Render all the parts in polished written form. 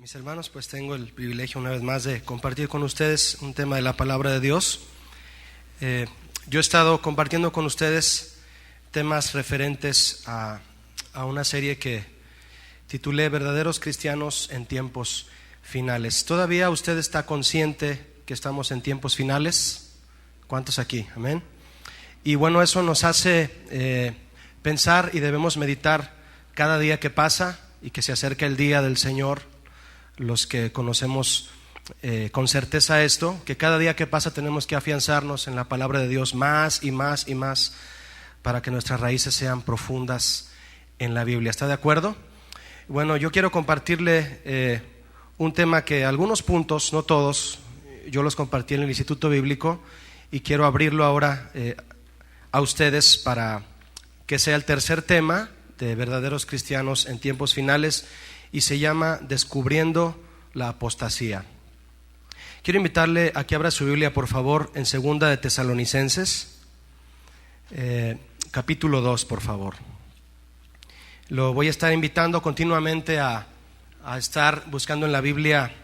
Mis hermanos, pues tengo el privilegio una vez más de compartir con ustedes un tema de la palabra de Dios. Yo he estado compartiendo con ustedes temas referentes a una serie que titulé Verdaderos Cristianos en Tiempos Finales. ¿Todavía usted está consciente que estamos en tiempos finales? ¿Cuántos aquí? Amén. Y bueno, eso nos hace pensar y debemos meditar cada día que pasa y que se acerca el día del Señor. Los que conocemos con certeza esto, que cada día que pasa tenemos que afianzarnos en la palabra de Dios más y más y más para que nuestras raíces sean profundas en la Biblia. ¿Está de acuerdo? Bueno, yo quiero compartirle un tema que algunos puntos, no todos, yo los compartí en el Instituto Bíblico y quiero abrirlo ahora a ustedes para que sea el tercer tema de Verdaderos Cristianos en Tiempos Finales, y se llama Descubriendo la Apostasía. Quiero invitarle a que abra su Biblia, por favor, en 2 de Tesalonicenses, capítulo 2, por favor. Lo voy a estar invitando continuamente a estar buscando en la Biblia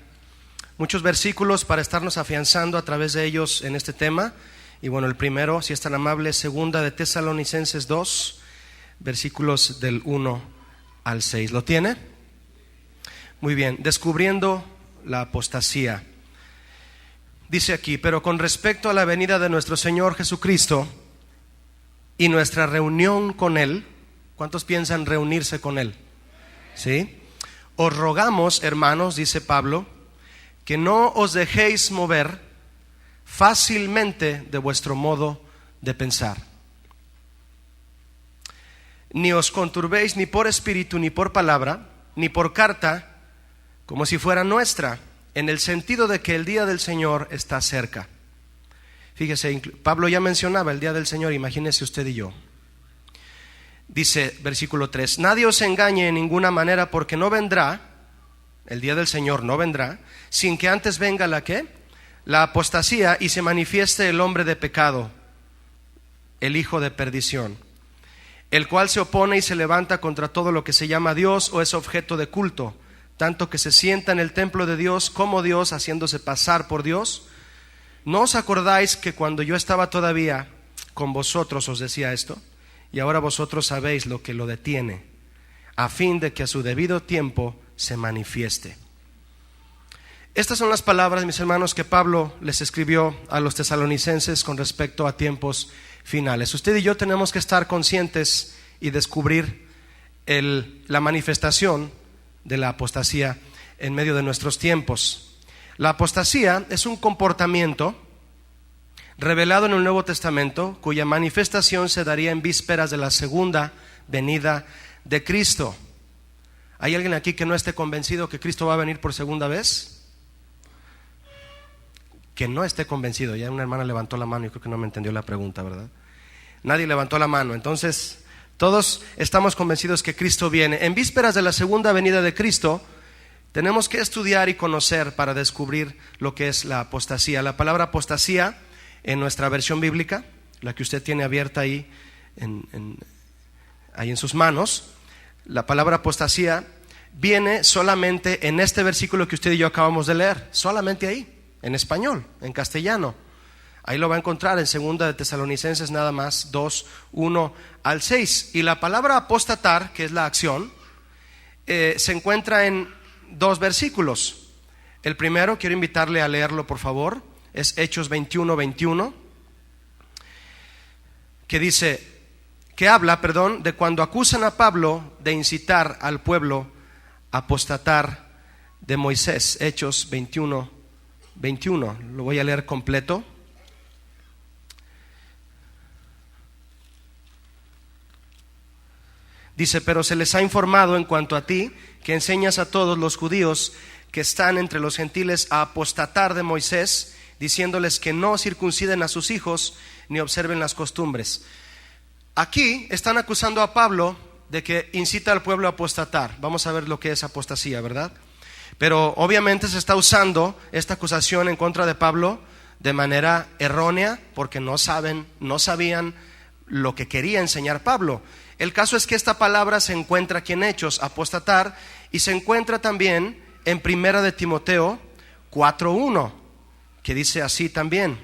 muchos versículos para estarnos afianzando a través de ellos en este tema. Y bueno, el primero, si es tan amable, 2 de Tesalonicenses 2, versículos del 1 al 6. ¿Lo tiene? Muy bien, descubriendo la apostasía. Dice aquí: pero con respecto a la venida de nuestro Señor Jesucristo y nuestra reunión con Él, ¿cuántos piensan reunirse con Él? ¿Sí? Os rogamos, hermanos, dice Pablo, que no os dejéis mover fácilmente de vuestro modo de pensar, ni os conturbéis ni por espíritu, ni por palabra, ni por carta, como si fuera nuestra, en el sentido de que el día del Señor está cerca. Fíjese, Pablo ya mencionaba el día del Señor, imagínese usted y yo. Dice, versículo 3, nadie os engañe en ninguna manera, porque no vendrá, el día del Señor no vendrá, sin que antes venga la ¿qué? La apostasía, y se manifieste el hombre de pecado, el hijo de perdición, el cual se opone y se levanta contra todo lo que se llama Dios o es objeto de culto, tanto que se sienta en el templo de Dios como Dios, haciéndose pasar por Dios. ¿No os acordáis que cuando yo estaba todavía con vosotros os decía esto? Y ahora vosotros sabéis lo que lo detiene, a fin de que a su debido tiempo se manifieste. Estas son las palabras, mis hermanos, que Pablo les escribió a los tesalonicenses con respecto a tiempos finales. Usted y yo tenemos que estar conscientes y descubrir la manifestación de la apostasía en medio de nuestros tiempos. La apostasía es un comportamiento revelado en el Nuevo Testamento cuya manifestación se daría en vísperas de la segunda venida de Cristo. ¿Hay alguien aquí que no esté convencido que Cristo va a venir por segunda vez? Que no esté convencido. Ya una hermana levantó la mano y creo que no me entendió la pregunta, ¿verdad? Nadie levantó la mano. Entonces, todos estamos convencidos que Cristo viene. En vísperas de la segunda venida de Cristo, tenemos que estudiar y conocer para descubrir lo que es la apostasía. La palabra apostasía, en nuestra versión bíblica, la que usted tiene abierta ahí en sus manos, la palabra apostasía viene solamente en este versículo que usted y yo acabamos de leer, solamente ahí, en español, en castellano. Ahí lo va a encontrar en 2 de Tesalonicenses nada más 2, 1 al 6. Y la palabra apostatar, que es la acción, se encuentra en 2 versículos. El primero, quiero invitarle a leerlo por favor, es Hechos 21, 21, que habla de cuando acusan a Pablo de incitar al pueblo a apostatar de Moisés. Hechos 21, 21, lo voy a leer completo. Dice, pero se les ha informado en cuanto a ti, que enseñas a todos los judíos que están entre los gentiles a apostatar de Moisés, diciéndoles que no circunciden a sus hijos ni observen las costumbres. Aquí están acusando a Pablo de que incita al pueblo a apostatar. Vamos a ver lo que es apostasía, ¿verdad? Pero obviamente se está usando esta acusación en contra de Pablo de manera errónea, porque no sabían lo que quería enseñar Pablo. El caso es que esta palabra se encuentra aquí en Hechos, apostatar, y se encuentra también en Primera de Timoteo 4:1, que dice así también.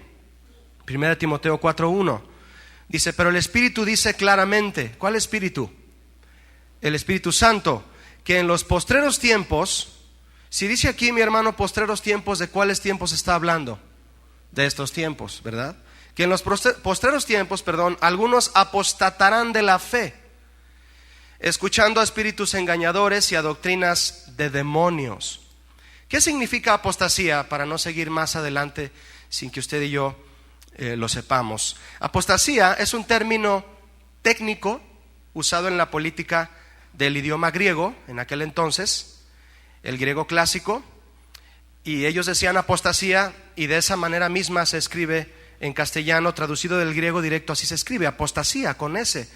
Primera de Timoteo 4:1 dice: pero el Espíritu dice claramente. ¿Cuál Espíritu? El Espíritu Santo, que en los postreros tiempos. Si dice aquí, mi hermano, postreros tiempos, ¿de cuáles tiempos está hablando? De estos tiempos, ¿verdad? Que en los postreros tiempos, algunos apostatarán de la fe, escuchando a espíritus engañadores y a doctrinas de demonios. ¿Qué significa apostasía? Para no seguir más adelante sin que usted y yo lo sepamos. Apostasía es un término técnico usado en la política del idioma griego en aquel entonces, el griego clásico, y ellos decían apostasía, y de esa manera misma se escribe en castellano, traducido del griego directo, así se escribe, apostasía, con S.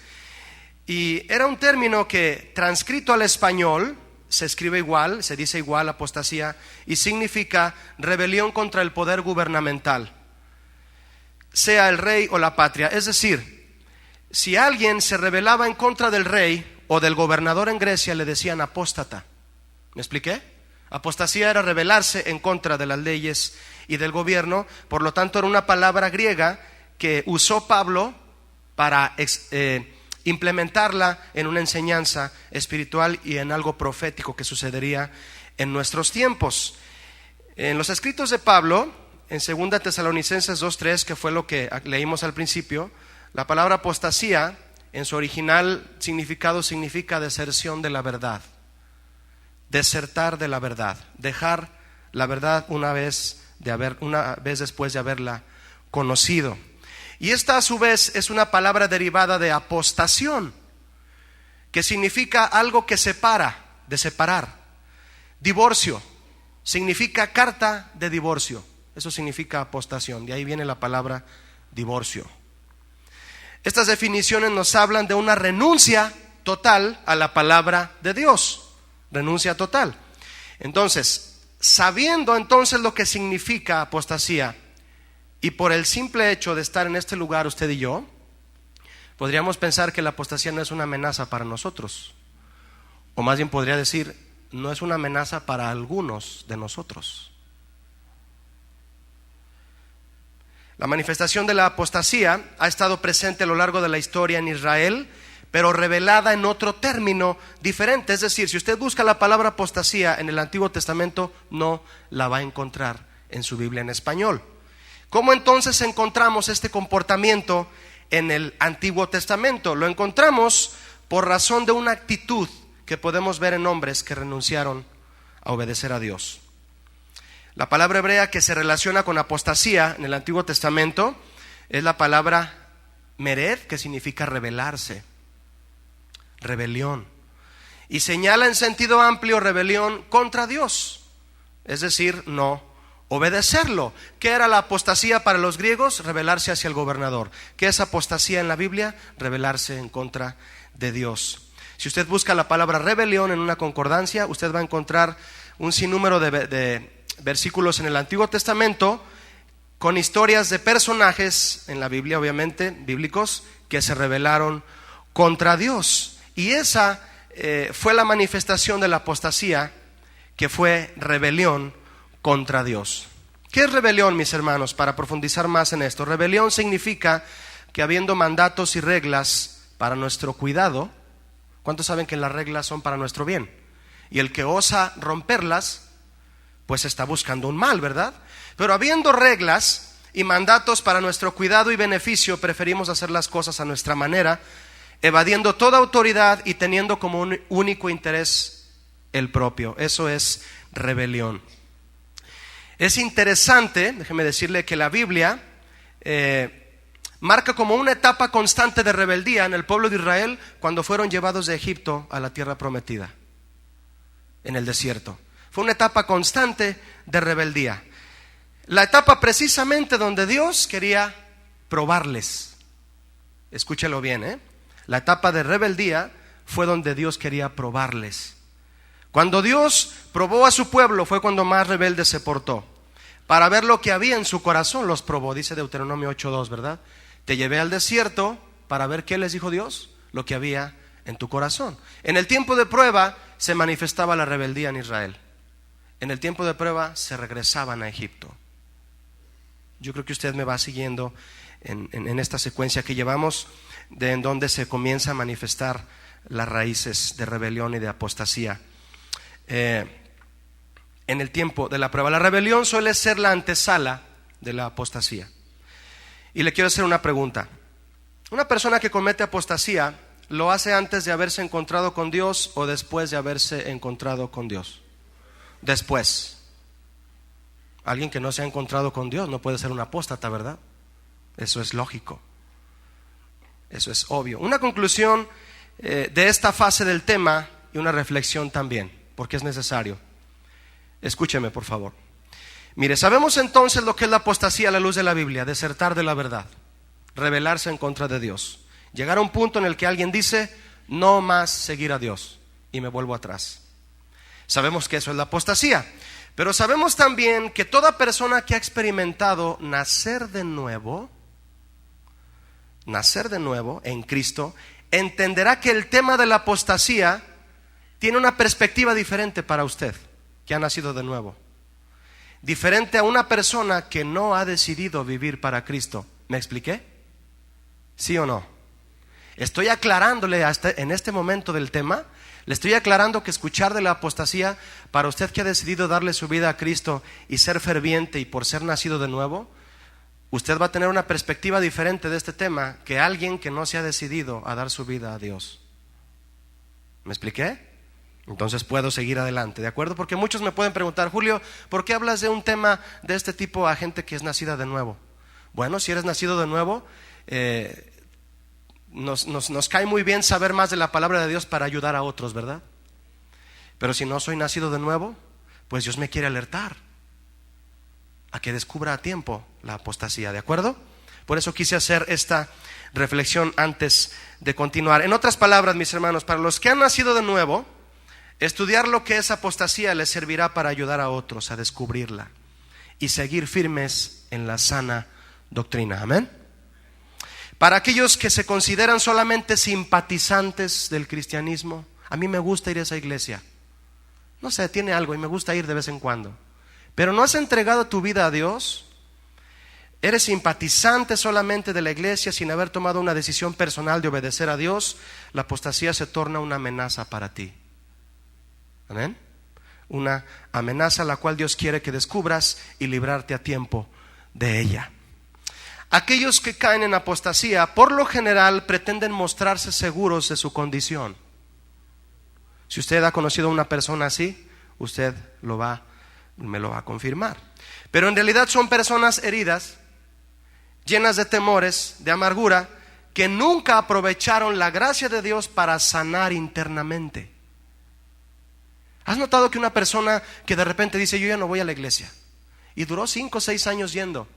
Y era un término que transcrito al español se escribe igual, se dice igual, apostasía, y significa rebelión contra el poder gubernamental, sea el rey o la patria. Es decir, si alguien se rebelaba en contra del rey o del gobernador en Grecia, le decían apóstata. ¿Me expliqué? Apostasía era rebelarse en contra de las leyes y del gobierno. Por lo tanto, era una palabra griega que usó Pablo para implementarla en una enseñanza espiritual y en algo profético que sucedería en nuestros tiempos. En los escritos de Pablo, en 2 Tesalonicenses 2:3, que fue lo que leímos al principio, la palabra apostasía en su original significado significa deserción de la verdad. Desertar de la verdad, dejar la verdad una vez después de haberla conocido. Y esta a su vez es una palabra derivada de apostación, que significa algo que separa, de separar. Divorcio significa carta de divorcio, eso significa apostación, de ahí viene la palabra divorcio. Estas definiciones nos hablan de una renuncia total a la palabra de Dios. Renuncia total. Entonces, sabiendo entonces lo que significa apostasía, y por el simple hecho de estar en este lugar usted y yo, podríamos pensar que la apostasía no es una amenaza para nosotros, o más bien podría decir, no es una amenaza para algunos de nosotros. La manifestación de la apostasía ha estado presente a lo largo de la historia en Israel, pero revelada en otro término diferente. Es decir, si usted busca la palabra apostasía en el Antiguo Testamento, no la va a encontrar en su Biblia en español. ¿Cómo entonces encontramos este comportamiento en el Antiguo Testamento? Lo encontramos por razón de una actitud que podemos ver en hombres que renunciaron a obedecer a Dios. La palabra hebrea que se relaciona con apostasía en el Antiguo Testamento es la palabra mered, que significa rebelarse. Rebelión, y señala en sentido amplio rebelión contra Dios, es decir, no obedecerlo. ¿Qué era la apostasía para los griegos? Rebelarse hacia el gobernador. ¿Qué es apostasía en la Biblia? Rebelarse en contra de Dios. Si usted busca la palabra rebelión en una concordancia, usted va a encontrar un sinnúmero de versículos en el Antiguo Testamento con historias de personajes en la Biblia, obviamente, bíblicos, que se rebelaron contra Dios. Y esa fue la manifestación de la apostasía, que fue rebelión contra Dios. ¿Qué es rebelión, mis hermanos? Para profundizar más en esto, rebelión significa que habiendo mandatos y reglas para nuestro cuidado, ¿cuántos saben que las reglas son para nuestro bien? Y el que osa romperlas, pues está buscando un mal, ¿verdad? Pero habiendo reglas y mandatos para nuestro cuidado y beneficio, preferimos hacer las cosas a nuestra manera, evadiendo toda autoridad y teniendo como un único interés el propio. Eso es rebelión. Es interesante, déjeme decirle, que la Biblia marca como una etapa constante de rebeldía en el pueblo de Israel cuando fueron llevados de Egipto a la tierra prometida, en el desierto. Fue una etapa constante de rebeldía. La etapa precisamente donde Dios quería probarles. Escúchelo bien, La etapa de rebeldía fue donde Dios quería probarles. Cuando Dios probó a su pueblo fue cuando más rebelde se portó. Para ver lo que había en su corazón los probó, dice Deuteronomio 8:2, ¿verdad? Te llevé al desierto para ver qué les dijo Dios, lo que había en tu corazón. En el tiempo de prueba se manifestaba la rebeldía en Israel. en el tiempo de prueba se regresaban a Egipto. Yo creo que usted me va siguiendo en esta secuencia que llevamos, en donde se comienza a manifestar las raíces de rebelión y de apostasía. En el tiempo de la prueba, la rebelión suele ser la antesala de la apostasía. Y le quiero hacer una pregunta. Una persona que comete apostasía, ¿lo hace antes de haberse encontrado con Dios o después de haberse encontrado con Dios? Después. Alguien que no se ha encontrado con Dios no puede ser un apóstata, ¿verdad? Eso es lógico. Eso es obvio. Una conclusión de esta fase del tema y una reflexión también, porque es necesario. Escúcheme, por favor. Mire, sabemos entonces lo que es la apostasía a la luz de la Biblia: desertar de la verdad, rebelarse en contra de Dios, llegar a un punto en el que alguien dice: no más seguir a Dios y me vuelvo atrás. Sabemos que eso es la apostasía, pero sabemos también que toda persona que ha experimentado nacer de nuevo en Cristo, entenderá que el tema de la apostasía tiene una perspectiva diferente para usted que ha nacido de nuevo, diferente a una persona que no ha decidido vivir para Cristo. ¿Me expliqué? ¿Sí o no? Estoy aclarándole en este momento del tema, le estoy aclarando que escuchar de la apostasía, para usted que ha decidido darle su vida a Cristo y ser ferviente y por ser nacido de nuevo, usted va a tener una perspectiva diferente de este tema que alguien que no se ha decidido a dar su vida a Dios. ¿Me expliqué? Entonces puedo seguir adelante, ¿de acuerdo? Porque muchos me pueden preguntar: Julio, ¿por qué hablas de un tema de este tipo a gente que es nacida de nuevo? Bueno, si eres nacido de nuevo, nos cae muy bien saber más de la palabra de Dios para ayudar a otros, ¿verdad? Pero si no soy nacido de nuevo, pues Dios me quiere alertar a que descubra a tiempo la apostasía, ¿de acuerdo? Por eso quise hacer esta reflexión antes de continuar. En otras palabras, mis hermanos, para los que han nacido de nuevo, estudiar lo que es apostasía les servirá para ayudar a otros a descubrirla y seguir firmes en la sana doctrina. Amén. Para aquellos que se consideran solamente simpatizantes del cristianismo: a mí me gusta ir a esa iglesia, no sé, tiene algo y me gusta ir de vez en cuando. Pero no has entregado tu vida a Dios, eres simpatizante solamente de la iglesia sin haber tomado una decisión personal de obedecer a Dios, la apostasía se torna una amenaza para ti. Amén. Una amenaza a la cual Dios quiere que descubras y librarte a tiempo de ella. Aquellos que caen en apostasía, por lo general, pretenden mostrarse seguros de su condición. Si usted ha conocido a una persona así, usted me lo va a confirmar. Pero en realidad son personas heridas, llenas de temores, de amargura, que nunca aprovecharon la gracia de Dios para sanar internamente. ¿Has notado que una persona que de repente dice: yo ya no voy a la iglesia, y duró 5 o 6 años yendo,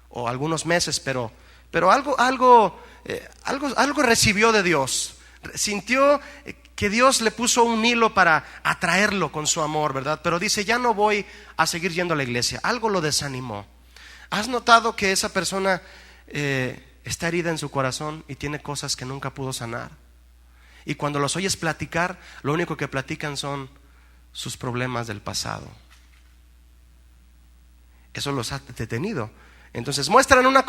o algunos meses, pero algo recibió de Dios, sintió que Dios le puso un hilo para atraerlo con su amor, ¿verdad? Pero dice: ya no voy a seguir yendo a la iglesia. Algo lo desanimó. ¿Has notado que esa persona está herida en su corazón y tiene cosas que nunca pudo sanar? Y cuando los oyes platicar, lo único que platican son sus problemas del pasado. Eso los ha detenido. Entonces muestran una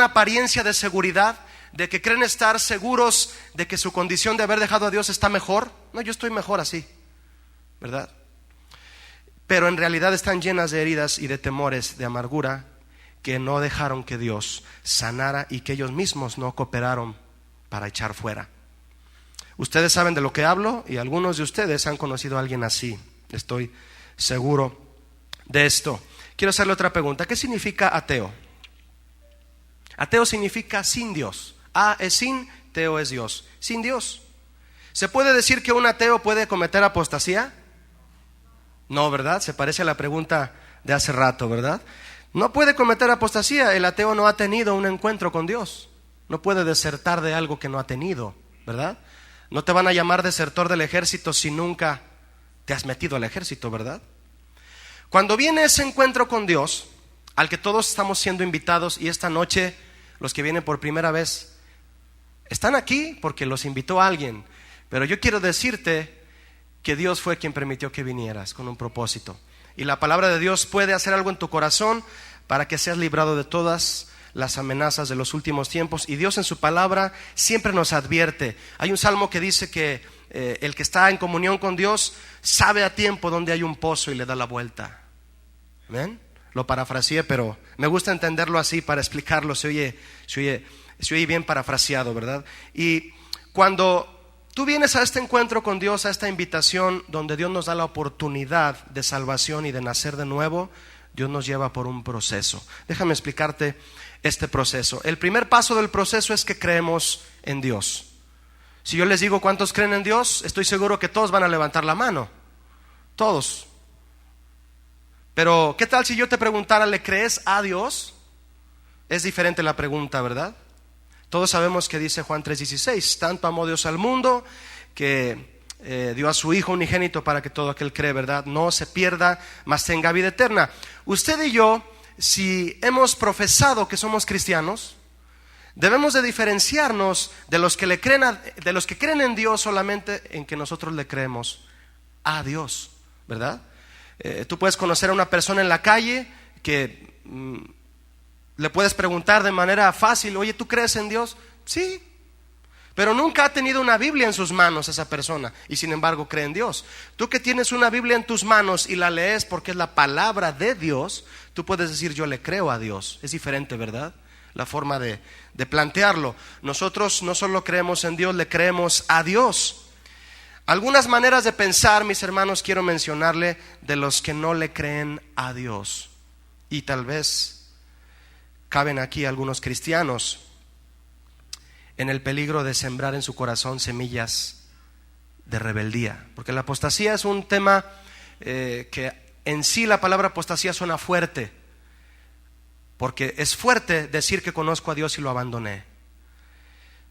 apariencia de seguridad, de que creen estar seguros de que su condición de haber dejado a Dios está mejor. No, yo estoy mejor así, ¿verdad? Pero en realidad están llenas de heridas y de temores, de amargura, que no dejaron que Dios sanara y que ellos mismos no cooperaron para echar fuera. Ustedes saben de lo que hablo y algunos de ustedes han conocido a alguien así. Estoy seguro de esto. Quiero hacerle otra pregunta. ¿Qué significa ateo? Ateo significa sin Dios. A es sin, teo es Dios. Sin Dios. ¿Se puede decir que un ateo puede cometer apostasía? No, ¿verdad? Se parece a la pregunta de hace rato, ¿verdad? No puede cometer apostasía. El ateo no ha tenido un encuentro con Dios. No puede desertar de algo que no ha tenido, ¿verdad? No te van a llamar desertor del ejército si nunca te has metido al ejército, ¿verdad? Cuando viene ese encuentro con Dios, al que todos estamos siendo invitados, y esta noche los que vienen por primera vez están aquí porque los invitó alguien, pero yo quiero decirte que Dios fue quien permitió que vinieras con un propósito. Y la palabra de Dios puede hacer algo en tu corazón para que seas librado de todas las amenazas de los últimos tiempos. Y Dios en su palabra siempre nos advierte. Hay un salmo que dice que el que está en comunión con Dios sabe a tiempo dónde hay un pozo y le da la vuelta. ¿Amén? Lo parafraseé, pero me gusta entenderlo así para explicarlo. Se oye bien parafraseado, ¿verdad? Y cuando tú vienes a este encuentro con Dios, a esta invitación donde Dios nos da la oportunidad de salvación y de nacer de nuevo, Dios nos lleva por un proceso. Déjame explicarte este proceso. El primer paso del proceso es que creemos en Dios. Si yo les digo cuántos creen en Dios, estoy seguro que todos van a levantar la mano. Todos. Pero ¿qué tal si yo te preguntara, ¿le crees a Dios? Es diferente la pregunta, ¿verdad? Todos sabemos que dice Juan 3:16, tanto amó Dios al mundo que dio a su Hijo unigénito para que todo aquel cree, ¿verdad?, no se pierda, mas tenga vida eterna. Usted y yo, si hemos profesado que somos cristianos, debemos de diferenciarnos de los que creen en Dios solamente en que nosotros le creemos a Dios, ¿verdad? Tú puedes conocer a una persona en la calle que le puedes preguntar de manera fácil, oye, ¿tú crees en Dios? Sí, pero nunca ha tenido una Biblia en sus manos esa persona y sin embargo cree en Dios. Tú que tienes una Biblia en tus manos y la lees porque es la palabra de Dios, tú puedes decir, yo le creo a Dios. Es diferente, ¿verdad?, la forma de plantearlo. Nosotros no solo creemos en Dios, le creemos a Dios. Algunas maneras de pensar, mis hermanos, quiero mencionarle de los que no le creen a Dios. Y tal vez caben aquí algunos cristianos en el peligro de sembrar en su corazón semillas de rebeldía. Porque la apostasía es un tema que en sí la palabra apostasía suena fuerte. Porque es fuerte decir que conozco a Dios y lo abandoné.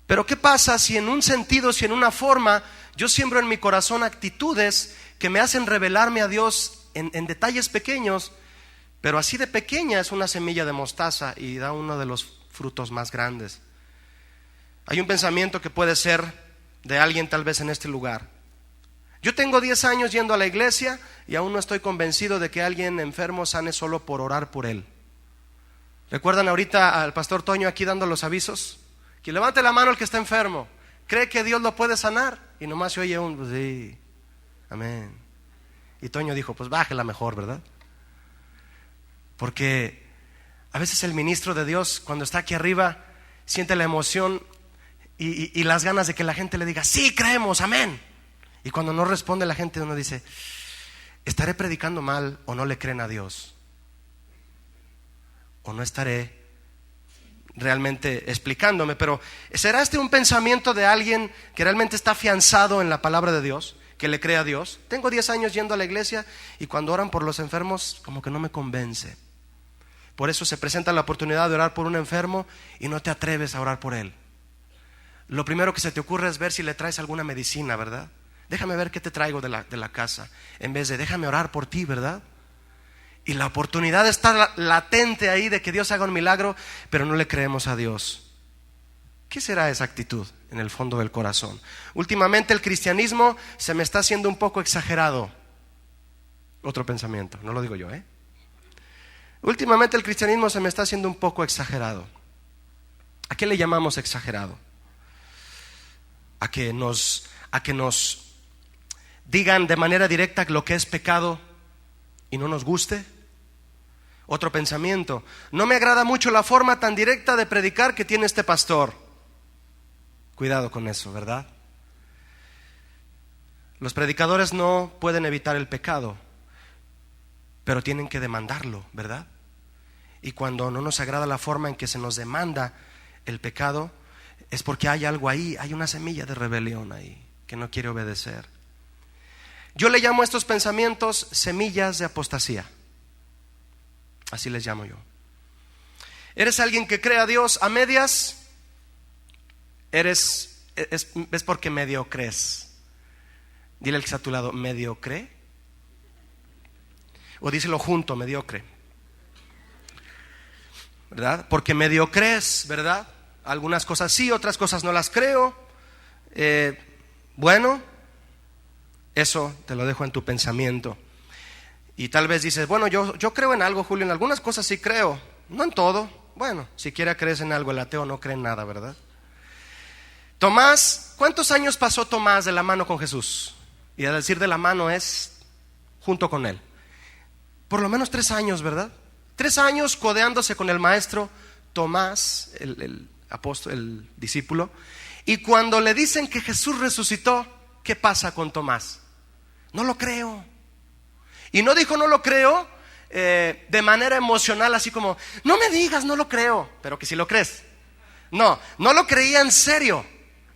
Pero ¿qué pasa si en un sentido, si en una forma, yo siembro en mi corazón actitudes que me hacen revelarme a Dios en detalles pequeños, pero así de pequeña es una semilla de mostaza y da uno de los frutos más grandes? Hay un pensamiento que puede ser de alguien tal vez en este lugar. Yo tengo 10 años yendo a la iglesia y aún no estoy convencido de que alguien enfermo sane solo por orar por él. ¿Recuerdan ahorita al pastor Toño aquí dando los avisos? Que levante la mano el que está enfermo. ¿Cree que Dios lo puede sanar? Y nomás se oye pues sí, amén. Y Toño dijo, pues bájela mejor, ¿verdad? Porque a veces el ministro de Dios, cuando está aquí arriba, siente la emoción y las ganas de que la gente le diga, sí, creemos, amén. Y cuando no responde la gente, uno dice, ¿estaré predicando mal o no le creen a Dios? ¿O no estaré realmente explicándome? Pero ¿será este un pensamiento de alguien que realmente está afianzado en la palabra de Dios, que le cree a Dios? Tengo 10 años yendo a la iglesia y cuando oran por los enfermos como que no me convence. Por eso se presenta la oportunidad de orar por un enfermo y no te atreves a orar por él. Lo primero que se te ocurre es ver si le traes alguna medicina, ¿verdad? Déjame ver qué te traigo de la casa, en vez de déjame orar por ti, ¿verdad? Y la oportunidad está latente ahí de que Dios haga un milagro, pero no le creemos a Dios. ¿Qué será esa actitud en el fondo del corazón? Últimamente el cristianismo se me está haciendo un poco exagerado. Otro pensamiento, no lo digo yo, ¿eh? Últimamente el cristianismo se me está haciendo un poco exagerado. ¿A qué le llamamos exagerado? A que nos digan de manera directa lo que es pecado y no nos guste. Otro pensamiento, no me agrada mucho la forma tan directa de predicar que tiene este pastor. Cuidado con eso, ¿verdad? Los predicadores no pueden evitar el pecado, pero tienen que demandarlo, ¿verdad? Y cuando no nos agrada la forma en que se nos demanda el pecado, es porque hay algo ahí, hay una semilla de rebelión ahí que no quiere obedecer. Yo le llamo a estos pensamientos semillas de apostasía. Así les llamo yo. ¿Eres alguien que cree a Dios a medias? Es porque medio crees. Dile al que está a tu lado, ¿medio cree? O díselo junto, mediocre, ¿verdad? Porque medio crees, ¿verdad? Algunas cosas sí, otras cosas no las creo. Bueno, Eso te lo dejo en tu pensamiento. Y tal vez dices, bueno, yo creo en algo, Julio, en algunas cosas sí creo, no en todo. Bueno, siquiera crees en algo, el ateo no cree en nada, ¿verdad? Tomás, ¿cuántos años pasó Tomás de la mano con Jesús? Y al decir de la mano es junto con él. Por lo menos 3 años, ¿verdad? 3 años codeándose con el maestro Tomás, el apóstol, el discípulo. Y cuando le dicen que Jesús resucitó, ¿qué pasa con Tomás? No lo creo. Y no dijo no lo creo de manera emocional, así como, no me digas, no lo creo, pero que si lo crees. No lo creía en serio,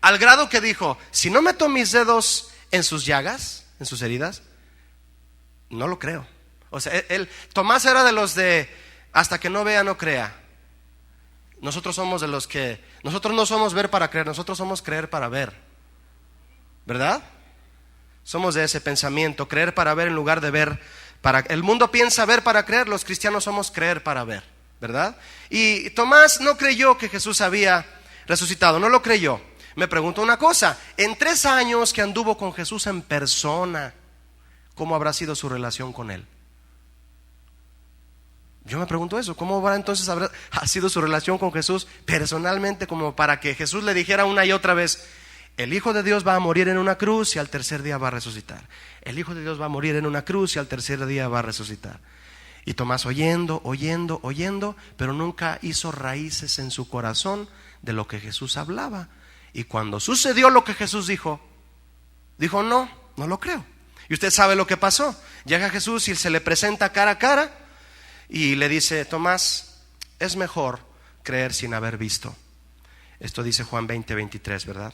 al grado que dijo, si no meto mis dedos en sus llagas, en sus heridas, no lo creo. O sea, Tomás era de los de hasta que no vea, no crea. Nosotros somos de los que, nosotros no somos ver para creer, nosotros somos creer para ver, ¿verdad? Somos de ese pensamiento, creer para ver en lugar de ver para. El mundo piensa ver para creer, los cristianos somos creer para ver, ¿verdad? Y Tomás no creyó que Jesús había resucitado, no lo creyó. Me pregunto una cosa, en 3 años que anduvo con Jesús en persona, ¿cómo habrá sido su relación con él? Yo me pregunto eso, ¿cómo habrá entonces ha sido su relación con Jesús personalmente, como para que Jesús le dijera una y otra vez, el Hijo de Dios va a morir en una cruz y al tercer día va a resucitar. El Hijo de Dios va a morir en una cruz y al tercer día va a resucitar. Y Tomás oyendo, pero nunca hizo raíces en su corazón de lo que Jesús hablaba. Y cuando sucedió lo que Jesús dijo, no lo creo. Y usted sabe lo que pasó. Llega Jesús y se le presenta cara a cara y le dice, Tomás, es mejor creer sin haber visto. Esto dice Juan 20:23, ¿verdad?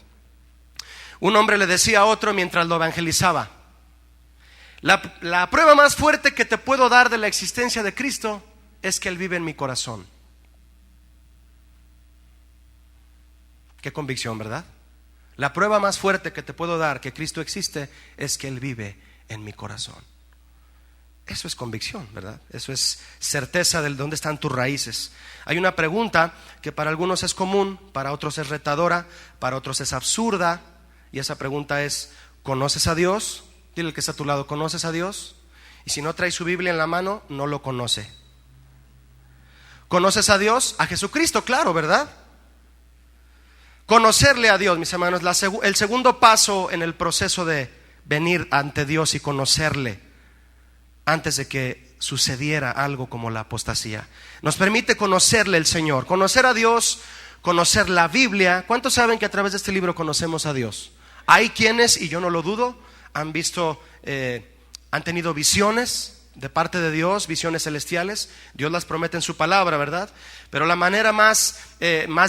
Un hombre le decía a otro mientras lo evangelizaba, la prueba más fuerte que te puedo dar de la existencia de Cristo es que Él vive en mi corazón. Qué convicción, ¿verdad? La prueba más fuerte que te puedo dar que Cristo existe es que Él vive en mi corazón. Eso es convicción, ¿verdad? Eso es certeza de dónde están tus raíces. Hay una pregunta que para algunos es común, para otros es retadora, para otros es absurda. Y esa pregunta es, ¿conoces a Dios? Dile al que está a tu lado, ¿conoces a Dios? Y si no trae su Biblia en la mano, no lo conoce. ¿Conoces a Dios? A Jesucristo, claro, ¿verdad? Conocerle a Dios, mis hermanos, el segundo paso en el proceso de venir ante Dios y conocerle antes de que sucediera algo como la apostasía. Nos permite conocerle el Señor, conocer a Dios, conocer la Biblia. ¿Cuántos saben que a través de este libro conocemos a Dios? Hay quienes, y yo no lo dudo, han visto, han tenido visiones de parte de Dios, visiones celestiales. Dios las promete en su palabra, ¿verdad? Pero la manera más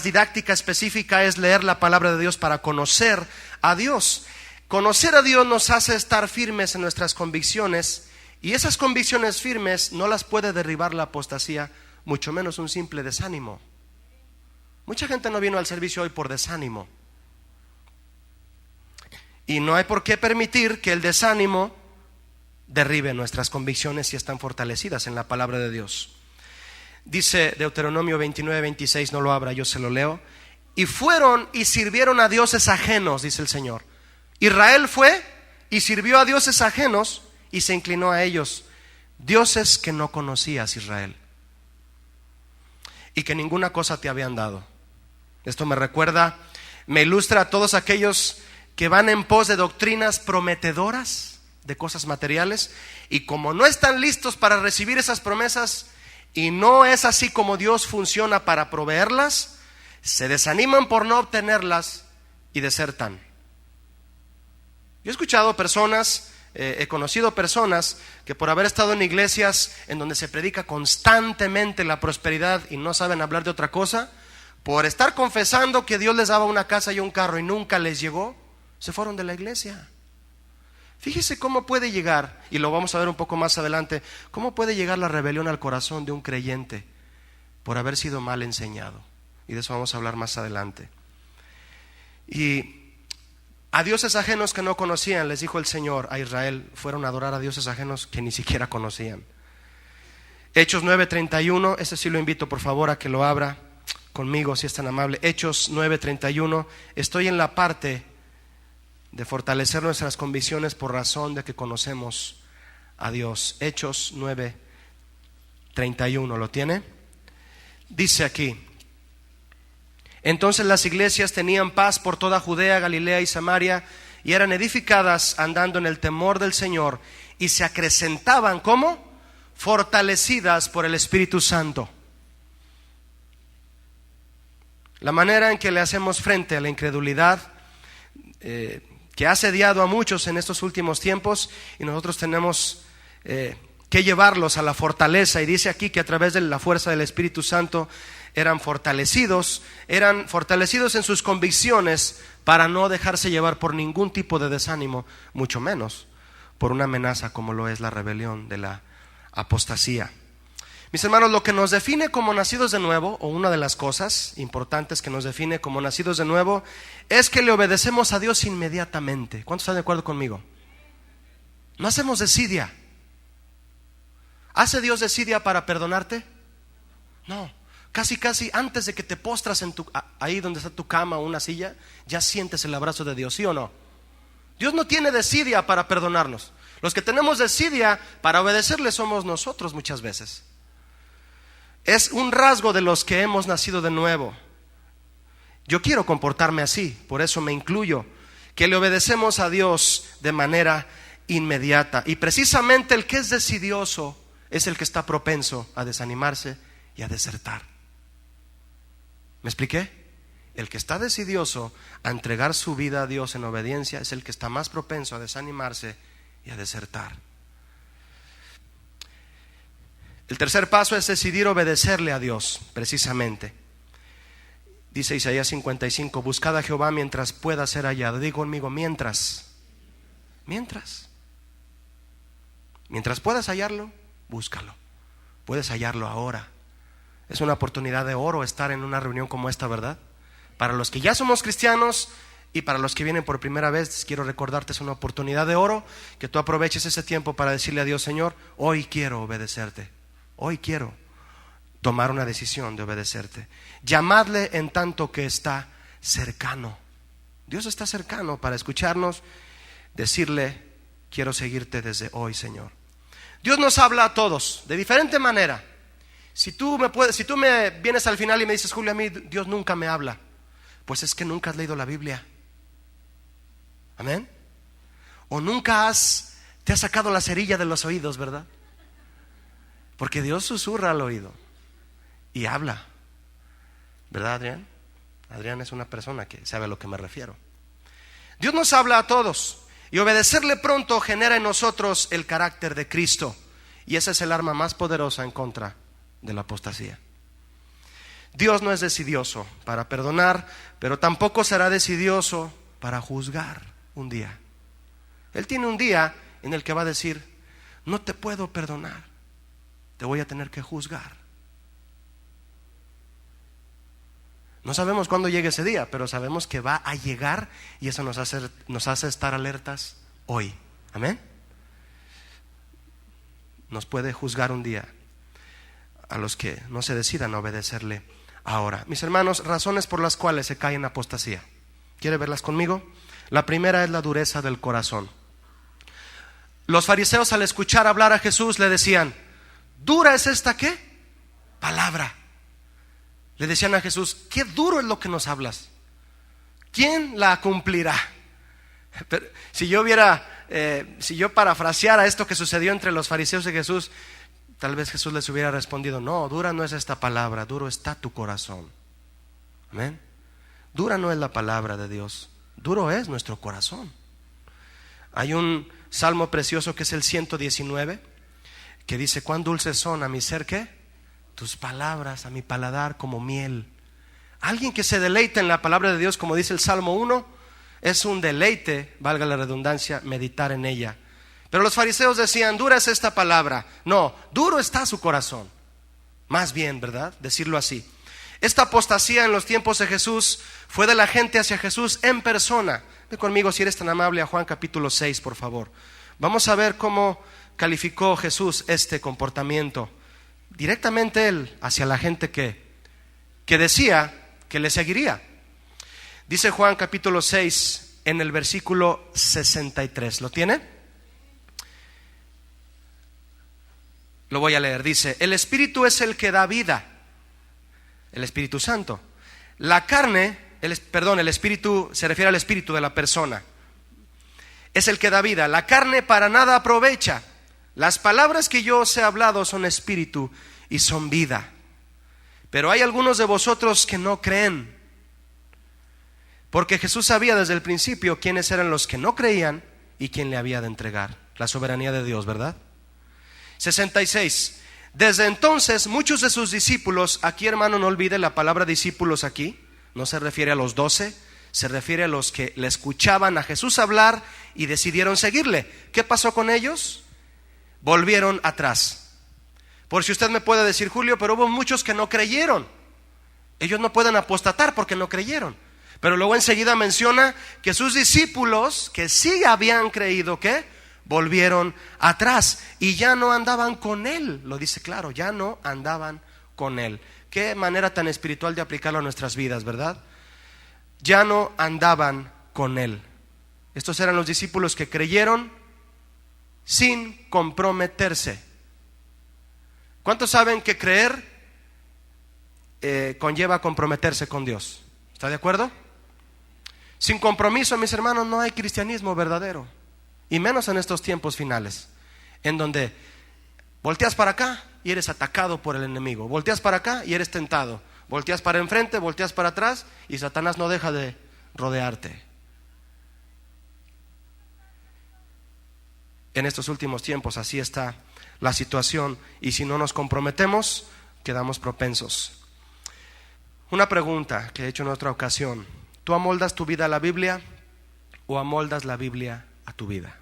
didáctica, específica, es leer la palabra de Dios para conocer a Dios. Conocer a Dios nos hace estar firmes en nuestras convicciones, y esas convicciones firmes no las puede derribar la apostasía, mucho menos un simple desánimo. Mucha gente no vino al servicio hoy por desánimo. Y no hay por qué permitir que el desánimo derribe nuestras convicciones si están fortalecidas en la palabra de Dios. Dice Deuteronomio 29:26, no lo abra, yo se lo leo. Y fueron y sirvieron a dioses ajenos, dice el Señor. Israel fue y sirvió a dioses ajenos y se inclinó a ellos, dioses que no conocías, Israel, y que ninguna cosa te habían dado. Esto me ilustra a todos aquellos que van en pos de doctrinas prometedoras de cosas materiales, y como no están listos para recibir esas promesas, y no es así como Dios funciona para proveerlas, se desaniman por no obtenerlas y desertan. Yo he escuchado personas, he conocido personas que por haber estado en iglesias en donde se predica constantemente la prosperidad y no saben hablar de otra cosa, por estar confesando que Dios les daba una casa y un carro y nunca les llegó, se fueron de la iglesia. Fíjese cómo puede llegar, y lo vamos a ver un poco más adelante, cómo puede llegar la rebelión al corazón de un creyente por haber sido mal enseñado. Y de eso vamos a hablar más adelante. Y a dioses ajenos que no conocían, les dijo el Señor a Israel, fueron a adorar a dioses ajenos que ni siquiera conocían. Hechos 9:31, ese sí lo invito por favor a que lo abra conmigo si es tan amable. Hechos 9:31, estoy en la parte de fortalecer nuestras convicciones por razón de que conocemos a Dios. Hechos 9:31, ¿lo tiene? Dice aquí: entonces las iglesias tenían paz por toda Judea, Galilea y Samaria, y eran edificadas andando en el temor del Señor, y se acrecentaban, ¿cómo? Fortalecidas por el Espíritu Santo. La manera en que le hacemos frente a la incredulidad que ha asediado a muchos en estos últimos tiempos, y nosotros tenemos que llevarlos a la fortaleza. Y dice aquí que a través de la fuerza del Espíritu Santo eran fortalecidos en sus convicciones para no dejarse llevar por ningún tipo de desánimo, mucho menos por una amenaza como lo es la rebelión de la apostasía. Mis hermanos, lo que nos define como nacidos de nuevo, o una de las cosas importantes que nos define como nacidos de nuevo, es que le obedecemos a Dios inmediatamente. ¿Cuántos están de acuerdo conmigo? No hacemos desidia. ¿Hace Dios desidia para perdonarte? No. Casi antes de que te postras ahí donde está tu cama o una silla, ya sientes el abrazo de Dios, ¿sí o no? Dios no tiene desidia para perdonarnos. Los que tenemos desidia para obedecerle somos nosotros muchas veces. Es un rasgo de los que hemos nacido de nuevo. Yo quiero comportarme así, por eso me incluyo, que le obedecemos a Dios de manera inmediata. Y precisamente el que es decidioso es el que está propenso a desanimarse y a desertar. ¿Me expliqué? El que está decidioso a entregar su vida a Dios en obediencia es el que está más propenso a desanimarse y a desertar. El tercer paso es decidir obedecerle a Dios, precisamente. Dice Isaías 55: buscad a Jehová mientras pueda ser hallado. Digo conmigo, mientras puedas hallarlo, búscalo. Puedes hallarlo ahora. Es una oportunidad de oro estar en una reunión como esta, ¿verdad? Para los que ya somos cristianos y para los que vienen por primera vez, quiero recordarte, es una oportunidad de oro, que tú aproveches ese tiempo para decirle a Dios: Señor, hoy quiero obedecerte. Hoy quiero tomar una decisión de obedecerte. Llamadle en tanto que está cercano. Dios está cercano para escucharnos, decirle: quiero seguirte desde hoy, Señor. Dios nos habla a todos de diferente manera. Si tú me vienes al final y me dices: Julio, a mí Dios nunca me habla, pues es que nunca has leído la Biblia. Amén. O nunca te has sacado la cerilla de los oídos, ¿verdad? Porque Dios susurra al oído y habla, ¿verdad, Adrián? Adrián es una persona que sabe a lo que me refiero. Dios nos habla a todos, y obedecerle pronto genera en nosotros el carácter de Cristo, y esa es el arma más poderosa en contra de la apostasía. Dios no es decidioso para perdonar, pero tampoco será decidioso para juzgar un día. Él tiene un día en el que va a decir: no te puedo perdonar, te voy a tener que juzgar. No sabemos cuándo llegue ese día, pero sabemos que va a llegar, y eso nos hace estar alertas hoy. Amén. Nos puede juzgar un día a los que no se decidan a obedecerle ahora. Mis hermanos, razones por las cuales se cae en apostasía. ¿Quiere verlas conmigo? La primera es la dureza del corazón. Los fariseos, al escuchar hablar a Jesús, le decían: ¿dura es esta qué? Palabra. Le decían a Jesús: qué duro es lo que nos hablas. ¿Quién la cumplirá? Pero si yo parafraseara esto que sucedió entre los fariseos y Jesús, tal vez Jesús les hubiera respondido: no, dura no es esta palabra, duro está tu corazón. Amén. Dura no es la palabra de Dios, duro es nuestro corazón. Hay un salmo precioso que es el 119, que dice: cuán dulces son a mi ser, ¿qué? Tus palabras, a mi paladar como miel. Alguien que se deleita en la palabra de Dios, como dice el Salmo 1, es un deleite, valga la redundancia, meditar en ella. Pero los fariseos decían: dura es esta palabra. No, duro está su corazón. Más bien, ¿verdad? Decirlo así. Esta apostasía en los tiempos de Jesús fue de la gente hacia Jesús en persona. Ve conmigo, si eres tan amable, a Juan capítulo 6, por favor. Vamos a ver cómo calificó Jesús este comportamiento. Directamente él hacia la gente que decía que le seguiría. Dice Juan capítulo 6, en el versículo 63. ¿Lo tiene? Lo voy a leer. Dice: el Espíritu es el que da vida, el Espíritu Santo. La carne, el Espíritu se refiere al espíritu de la persona. Es el que da vida. La carne para nada aprovecha. Las palabras que yo os he hablado son espíritu y son vida. Pero hay algunos de vosotros que no creen. Porque Jesús sabía desde el principio quiénes eran los que no creían y quién le había de entregar. La soberanía de Dios, ¿verdad? 66. Desde entonces muchos de sus discípulos, aquí hermano no olvide la palabra discípulos aquí, no se refiere a los 12, se refiere a los que le escuchaban a Jesús hablar y decidieron seguirle. ¿Qué pasó con ellos? Volvieron atrás. Por si usted me puede decir: Julio, pero hubo muchos que no creyeron. Ellos no pueden apostatar porque no creyeron. Pero luego enseguida menciona que sus discípulos, que sí habían creído, ¿qué? Volvieron atrás y ya no andaban con él. Lo dice claro, ya no andaban con él. Qué manera tan espiritual de aplicarlo a nuestras vidas, ¿verdad? Ya no andaban con él. Estos eran los discípulos que creyeron sin comprometerse. ¿Cuántos saben que creer conlleva comprometerse con Dios? ¿Está de acuerdo? Sin compromiso, mis hermanos, no hay cristianismo verdadero. Y menos en estos tiempos finales, en donde volteas para acá y eres atacado por el enemigo. Volteas para acá y eres tentado. Volteas para enfrente, volteas para atrás y Satanás no deja de rodearte. En estos últimos tiempos así está la situación, y si no nos comprometemos, quedamos propensos. Una pregunta que he hecho en otra ocasión: ¿tú amoldas tu vida a la Biblia o amoldas la Biblia a tu vida?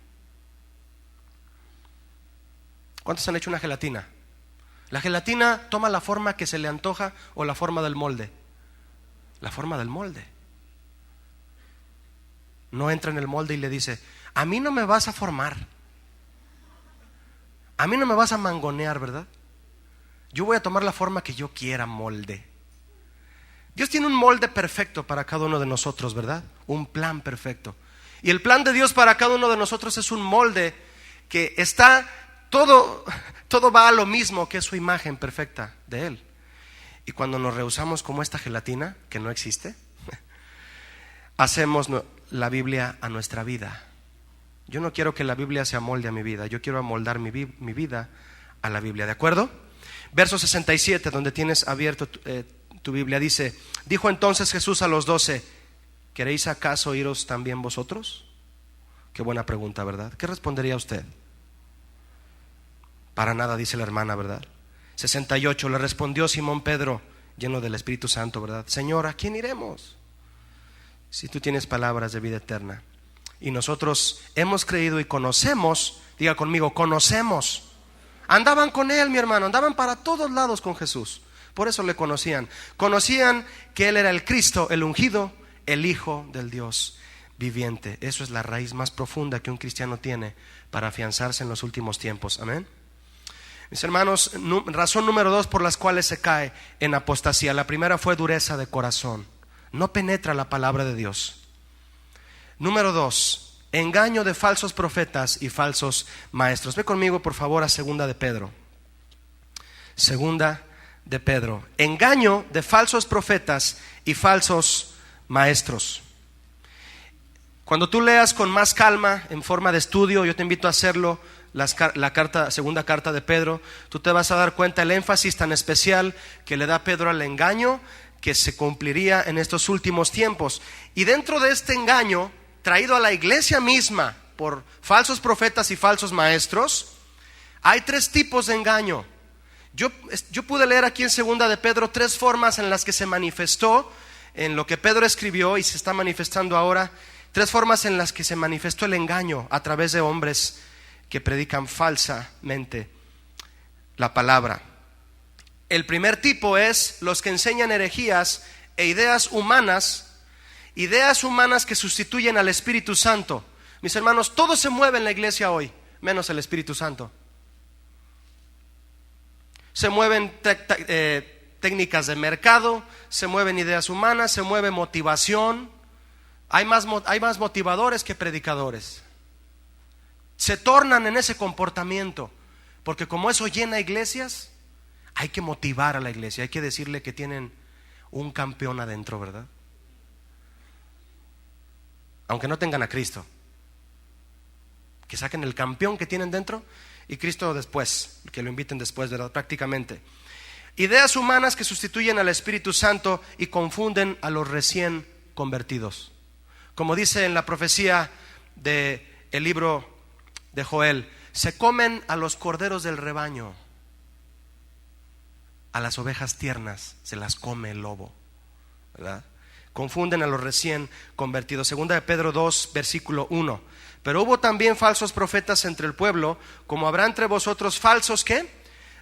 ¿Cuántos han hecho una gelatina? La gelatina toma la forma que se le antoja o la forma del molde. La forma del molde. No entra en el molde y le dice: a mí no me vas a formar, a mí no me vas a mangonear, ¿verdad? Yo voy a tomar la forma que yo quiera, molde. Dios tiene un molde perfecto para cada uno de nosotros, ¿verdad? Un plan perfecto. Y el plan de Dios para cada uno de nosotros es un molde que está, todo va a lo mismo, que es su imagen perfecta de Él. Y cuando nos rehusamos como esta gelatina, que no existe, hacemos la Biblia a nuestra vida. Yo no quiero que la Biblia se amolde a mi vida, yo quiero amoldar mi vida a la Biblia, ¿de acuerdo? Verso 67, donde tienes abierto tu Biblia, dice: dijo entonces Jesús a los 12: ¿queréis acaso iros también vosotros? Qué buena pregunta, ¿verdad? ¿Qué respondería usted? Para nada, dice la hermana, ¿verdad? 68, le respondió Simón Pedro, lleno del Espíritu Santo, ¿verdad? Señor, ¿a quién iremos? Si tú tienes palabras de vida eterna. Y nosotros hemos creído y conocemos, diga conmigo, conocemos. Andaban con Él, mi hermano, andaban para todos lados con Jesús. Por eso le conocían. Conocían que Él era el Cristo, el ungido, el Hijo del Dios viviente. Eso es la raíz más profunda que un cristiano tiene para afianzarse en los últimos tiempos. Amén. Mis hermanos, razón número 2 por las cuales se cae en apostasía. La primera fue dureza de corazón. No penetra la palabra de Dios. Número 2, engaño de falsos profetas y falsos maestros. Ve conmigo por favor a Segunda de Pedro. Segunda de Pedro. Engaño de falsos profetas y falsos maestros. Cuando tú leas con más calma, en forma de estudio, yo te invito a hacerlo, la segunda carta de Pedro, tú te vas a dar cuenta el énfasis tan especial que le da Pedro al engaño que se cumpliría en estos últimos tiempos. Y dentro de este engaño traído a la iglesia misma por falsos profetas y falsos maestros, hay 3 tipos de engaño. Yo pude leer aquí en Segunda de Pedro 3 formas en las que se manifestó en lo que Pedro escribió y se está manifestando ahora. 3 formas en las que se manifestó el engaño a través de hombres que predican falsamente la palabra. El primer tipo es los que enseñan herejías e ideas humanas que sustituyen al Espíritu Santo. Mis hermanos, todo se mueve en la iglesia hoy, menos el Espíritu Santo. Se mueven técnicas de mercado, se mueven ideas humanas, se mueve motivación, Hay más motivadores que predicadores. Se tornan en ese comportamiento, porque como eso llena iglesias, hay que motivar a la iglesia, hay que decirle que tienen un campeón adentro, ¿verdad? Aunque no tengan a Cristo, que saquen el campeón que tienen dentro y Cristo después, que lo inviten después, ¿verdad? Prácticamente. Ideas humanas que sustituyen al Espíritu Santo y confunden a los recién convertidos. Como dice en la profecía del libro de Joel, se comen a los corderos del rebaño, a las ovejas tiernas se las come el lobo, ¿verdad? Confunden a los recién convertidos. Segunda de Pedro 2, versículo 1. Pero hubo también falsos profetas entre el pueblo, como habrá entre vosotros falsos, ¿qué?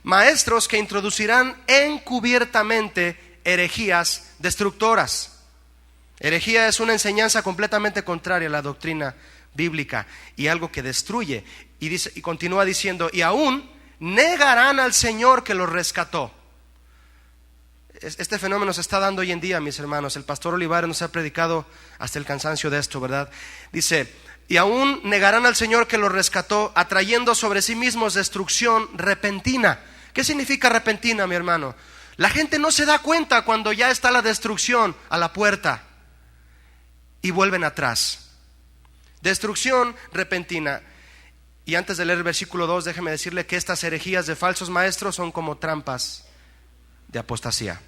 Maestros que introducirán encubiertamente herejías destructoras. Herejía es una enseñanza completamente contraria a la doctrina bíblica y algo que destruye. Y dice, y continúa diciendo, y aún negarán al Señor que los rescató. Este fenómeno se está dando hoy en día, mis hermanos. El pastor Olivares nos ha predicado hasta el cansancio de esto, ¿verdad? Dice, y aún negarán al Señor que los rescató, atrayendo sobre sí mismos destrucción repentina. ¿Qué significa repentina, mi hermano? La gente no se da cuenta cuando ya está la destrucción a la puerta y vuelven atrás. Destrucción repentina. Y antes de leer el versículo 2, déjeme decirle que estas herejías de falsos maestros son como trampas de apostasía.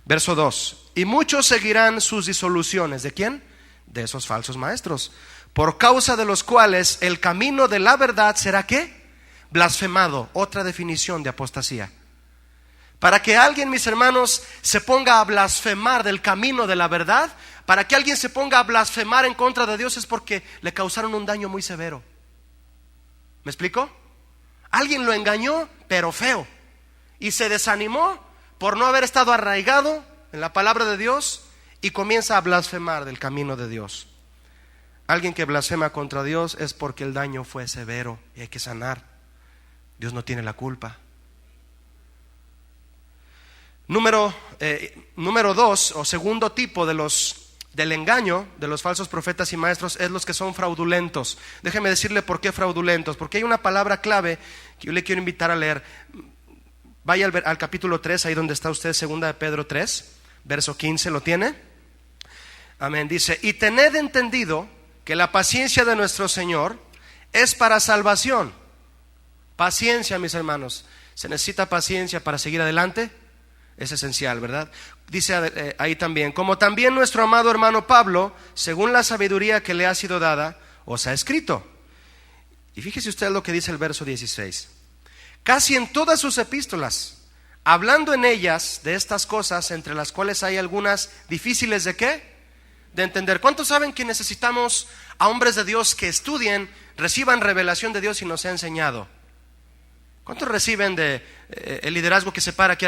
Verso 2. Y muchos seguirán sus disoluciones. ¿De quién? De esos falsos maestros, por causa de los cuales el camino de la verdad será ¿qué? Blasfemado. Otra definición de apostasía. Para que alguien, mis hermanos, se ponga a blasfemar del camino de la verdad, para que alguien se ponga a blasfemar en contra de Dios, es porque le causaron un daño muy severo. ¿Me explico? Alguien lo engañó, pero feo, y se desanimó por no haber estado arraigado en la palabra de Dios y comienza a blasfemar del camino de Dios. Alguien que blasfema contra Dios es porque el daño fue severo y hay que sanar. Dios no tiene la culpa. Número 2, o segundo tipo del engaño de los falsos profetas y maestros, es los que son fraudulentos. Déjeme decirle por qué fraudulentos, porque hay una palabra clave que yo le quiero invitar a leer. Vaya al capítulo 3, ahí donde está usted, segunda de Pedro 3, verso 15, ¿lo tiene? Amén. Dice, y tened entendido que la paciencia de nuestro Señor es para salvación. Paciencia, mis hermanos. ¿Se necesita paciencia para seguir adelante? Es esencial, ¿verdad? Dice ahí también, como también nuestro amado hermano Pablo, según la sabiduría que le ha sido dada, os ha escrito. Y fíjese usted lo que dice el verso 16. Casi en todas sus epístolas, hablando en ellas de estas cosas, entre las cuales hay algunas difíciles ¿de qué? De entender. ¿Cuántos saben que necesitamos a hombres de Dios que estudien, reciban revelación de Dios y nos sea enseñado? ¿Cuántos reciben de el liderazgo que se para aquí?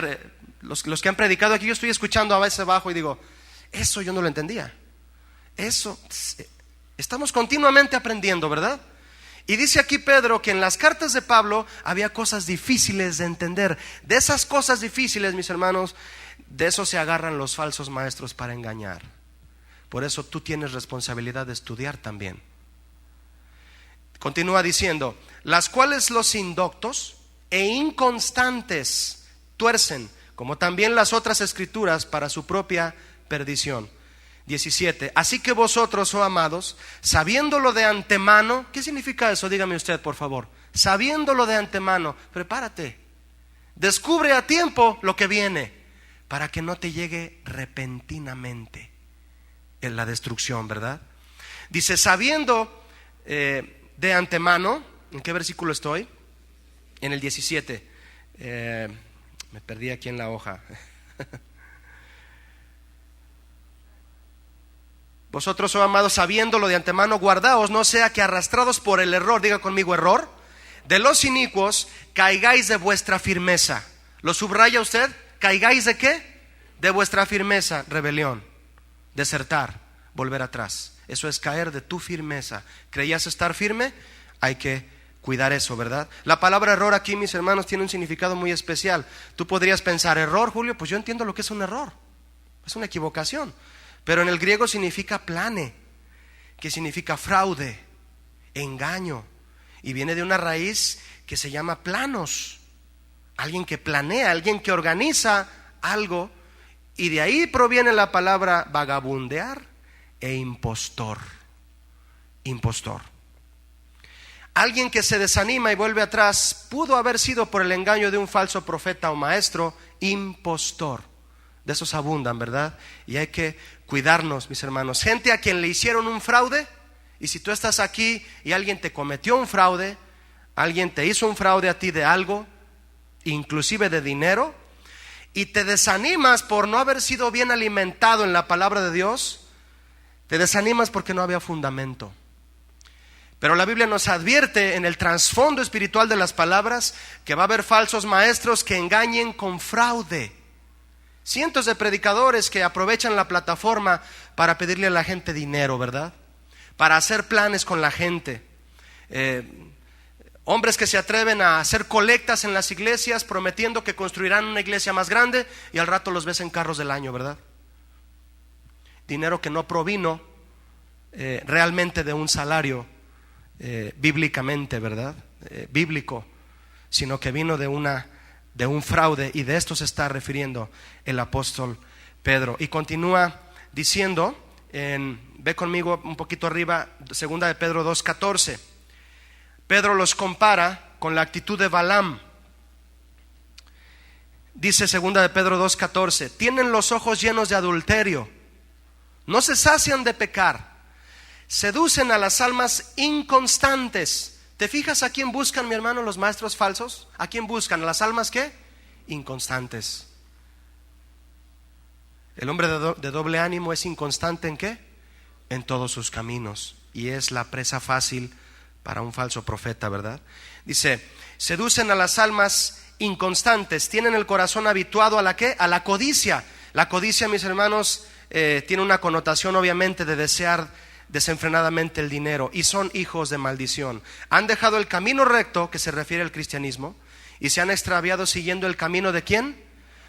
Los que han predicado aquí, yo estoy escuchando a veces abajo y digo, eso yo no lo entendía. Eso, estamos continuamente aprendiendo, ¿verdad? Y dice aquí Pedro que en las cartas de Pablo había cosas difíciles de entender. De esas cosas difíciles, mis hermanos, de eso se agarran los falsos maestros para engañar. Por eso tú tienes responsabilidad de estudiar también. Continúa diciendo, las cuales los indoctos e inconstantes tuercen, como también las otras escrituras, para su propia perdición. 17. Así que vosotros, oh amados, sabiéndolo de antemano. ¿Qué significa eso? Dígame usted, por favor. Sabiéndolo de antemano, prepárate. Descubre a tiempo lo que viene, para que no te llegue repentinamente en la destrucción, ¿verdad? Dice, sabiendo de antemano. ¿En qué versículo estoy? En el 17. Me perdí aquí en la hoja. Vosotros, oh amados, sabiéndolo de antemano, guardaos, no sea que arrastrados por el error, diga conmigo error, de los inicuos, caigáis de vuestra firmeza. ¿Lo subraya usted? ¿Caigáis de qué? De vuestra firmeza, rebelión, desertar, volver atrás. Eso es caer de tu firmeza. ¿Creías estar firme? Hay que cuidar eso, ¿verdad? La palabra error aquí, mis hermanos, tiene un significado muy especial. Tú podrías pensar, error, Julio, pues yo entiendo lo que es un error. Es una equivocación. pero en el griego significa plane, que significa fraude, engaño, y viene de una raíz que se llama planos, alguien que planea, alguien que organiza algo, y de ahí proviene la palabra vagabundear e impostor. Impostor. Alguien que se desanima y vuelve atrás pudo haber sido por el engaño de un falso profeta o maestro, impostor. De esos abundan, ¿verdad? Y hay que cuidarnos, mis hermanos. Gente a quien le hicieron un fraude, y si tú estás aquí y alguien te cometió un fraude, alguien te hizo un fraude a ti de algo, inclusive de dinero, y te desanimas por no haber sido bien alimentado en la palabra de Dios, te desanimas porque no había fundamento. Pero la Biblia nos advierte en el trasfondo espiritual de las palabras que va a haber falsos maestros que engañen con fraude. Cientos de predicadores que aprovechan la plataforma para pedirle a la gente dinero, ¿verdad? Para hacer planes con la gente. Hombres que se atreven a hacer colectas en las iglesias prometiendo que construirán una iglesia más grande y al rato los ves en carros del año, ¿verdad? Dinero que no provino realmente de un salario bíblicamente, ¿verdad? Bíblico, sino que vino de un fraude, y de esto se está refiriendo el apóstol Pedro. Y continúa diciendo, ve conmigo un poquito arriba, segunda de Pedro 2:14. Pedro los compara con la actitud de Balaam. Dice segunda de Pedro 2:14: tienen los ojos llenos de adulterio, no se sacian de pecar, seducen a las almas inconstantes. ¿Te fijas a quién buscan, mi hermano, los maestros falsos? ¿A quién buscan? ¿A las almas qué? Inconstantes. El hombre de doble ánimo es inconstante ¿en qué? En todos sus caminos, y es la presa fácil para un falso profeta, ¿verdad? Dice, seducen a las almas inconstantes, tienen el corazón habituado a la ¿qué? A la codicia. La codicia, mis hermanos, tiene una connotación obviamente de desear desenfrenadamente el dinero, y son hijos de maldición. Han dejado el camino recto, que se refiere al cristianismo, y se han extraviado siguiendo el camino ¿de quién?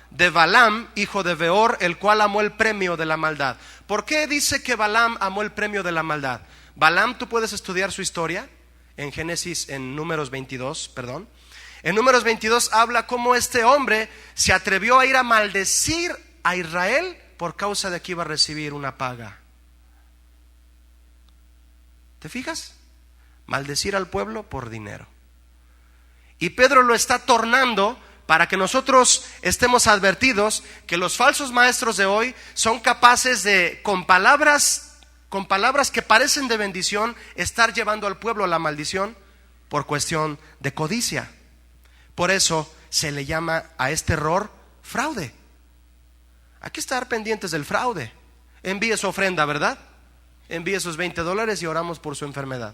De Balaam, hijo de Beor, el cual amó el premio de la maldad. ¿Por qué dice que Balaam amó el premio de la maldad? Balaam, tú puedes estudiar su historia en Números 22, perdón. En Números 22 habla cómo este hombre se atrevió a ir a maldecir a Israel por causa de que iba a recibir una paga. ¿Te fijas? Maldecir al pueblo por dinero. Y Pedro lo está tornando para que nosotros estemos advertidos que los falsos maestros de hoy son capaces de, con palabras que parecen de bendición, estar llevando al pueblo a la maldición por cuestión de codicia. Por eso se le llama a este error fraude. Hay que estar pendientes del fraude. Envíe su ofrenda, ¿verdad? Envíe sus $20 y oramos por su enfermedad.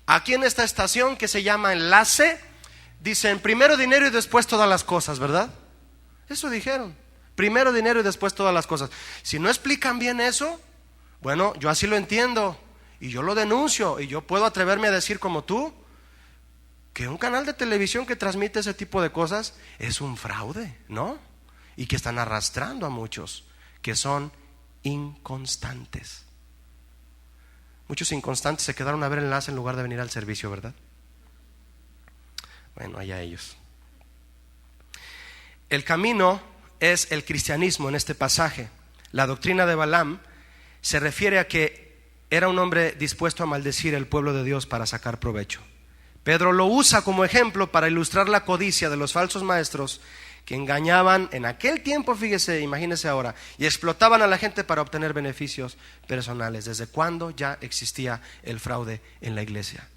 Aquí en esta estación que se llama Enlace, dicen primero dinero y después todas las cosas, ¿verdad? Eso dijeron, primero dinero y después todas las cosas. Si no explican bien eso, bueno, yo así lo entiendo y yo lo denuncio, y yo puedo atreverme a decir como tú que un canal de televisión que transmite ese tipo de cosas es un fraude, ¿no? Y que están arrastrando a muchos que son inconstantes. Muchos inconstantes se quedaron a ver Enlace en lugar de venir al servicio, ¿verdad? Bueno, allá ellos. El camino es el cristianismo en este pasaje. La doctrina de Balaam se refiere a que era un hombre dispuesto a maldecir el pueblo de Dios para sacar provecho. Pedro lo usa como ejemplo para ilustrar la codicia de los falsos maestros que engañaban en aquel tiempo, fíjese, imagínese ahora, y explotaban a la gente para obtener beneficios personales. ¿Desde cuándo ya existía el fraude en la iglesia?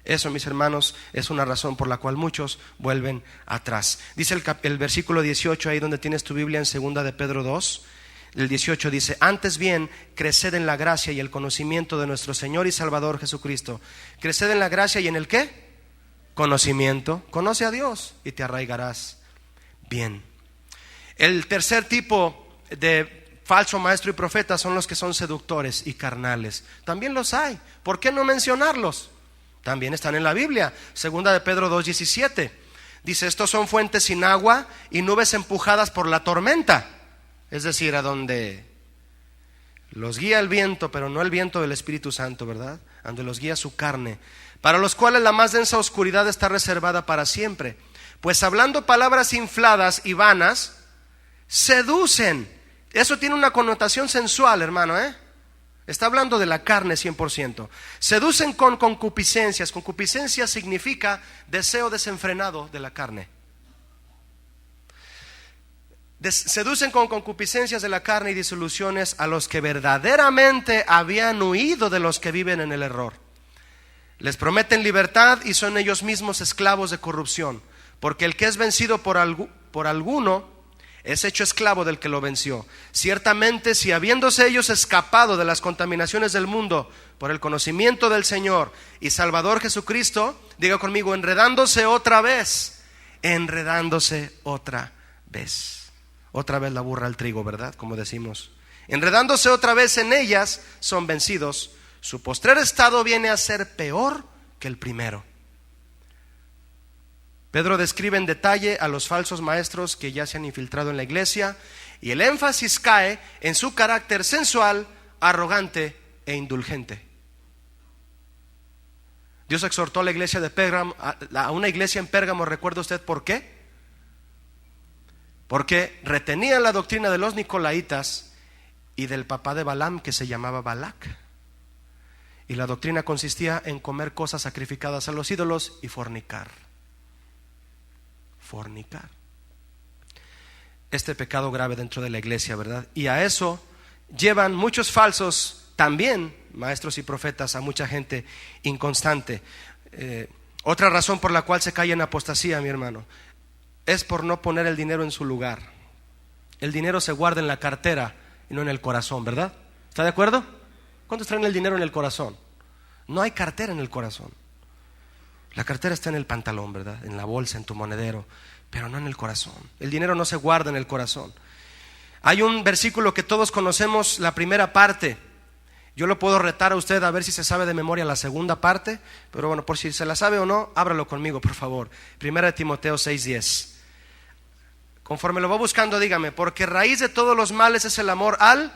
Eso, mis hermanos, es una razón por la cual muchos vuelven atrás. Dice el versículo 18, ahí donde tienes tu Biblia, en segunda de Pedro 2, el 18 dice: antes bien, creced en la gracia y el conocimiento de nuestro Señor y Salvador Jesucristo. Creced en la gracia y en el ¿qué? Conocimiento. Conoce a Dios y te arraigarás bien. El tercer tipo de falso maestro y profeta son los que son seductores y carnales. También los hay. ¿Por qué no mencionarlos? También están en la Biblia. Segunda de Pedro 2:17 dice: estos son fuentes sin agua y nubes empujadas por la tormenta. Es decir, a donde Los guía el viento, pero no el viento del Espíritu Santo, ¿verdad? Donde los guía su carne, para los cuales la más densa oscuridad está reservada para siempre. Pues hablando palabras infladas y vanas, seducen. Eso tiene una connotación sensual, hermano, Está hablando de la carne 100%. Seducen con concupiscencias. Concupiscencia significa deseo desenfrenado de la carne. Seducen con concupiscencias de la carne y disoluciones a los que verdaderamente habían huido de los que viven en el error. Les prometen libertad y son ellos mismos esclavos de corrupción. Porque el que es vencido por alguno es hecho esclavo del que lo venció. Ciertamente, si habiéndose ellos escapado de las contaminaciones del mundo por el conocimiento del Señor y Salvador Jesucristo, diga conmigo, enredándose otra vez. Otra vez la burra al trigo, ¿verdad? Como decimos. Enredándose otra vez en ellas, son vencidos. Su postrer estado viene a ser peor que el primero. Pedro describe en detalle a los falsos maestros que ya se han infiltrado en la iglesia, y el énfasis cae en su carácter sensual, arrogante e indulgente. Dios exhortó a la iglesia de Pérgamo, a una iglesia en Pérgamo, ¿recuerda usted por qué? Porque retenían la doctrina de los nicolaítas y del papá de Balaam, que se llamaba Balac. Y la doctrina consistía en comer cosas sacrificadas a los ídolos y fornicar. Este pecado grave dentro de la iglesia, ¿verdad? Y a eso llevan muchos falsos también, maestros y profetas, a mucha gente inconstante. Otra razón por la cual se cae en apostasía, mi hermano, es por no poner el dinero en su lugar. El dinero se guarda en la cartera y no en el corazón, ¿verdad? ¿Está de acuerdo? ¿Cuántos traen el dinero en el corazón? No hay cartera en el corazón. La cartera está en el pantalón, ¿verdad? En la bolsa, en tu monedero, pero no en el corazón. El dinero no se guarda en el corazón. Hay un versículo que todos conocemos, la primera parte. Yo lo puedo retar a usted a ver si se sabe de memoria la segunda parte, pero bueno, por si se la sabe o no, ábralo conmigo, por favor. Primera de Timoteo 6:10. Conforme lo va buscando, dígame, porque raíz de todos los males es el amor al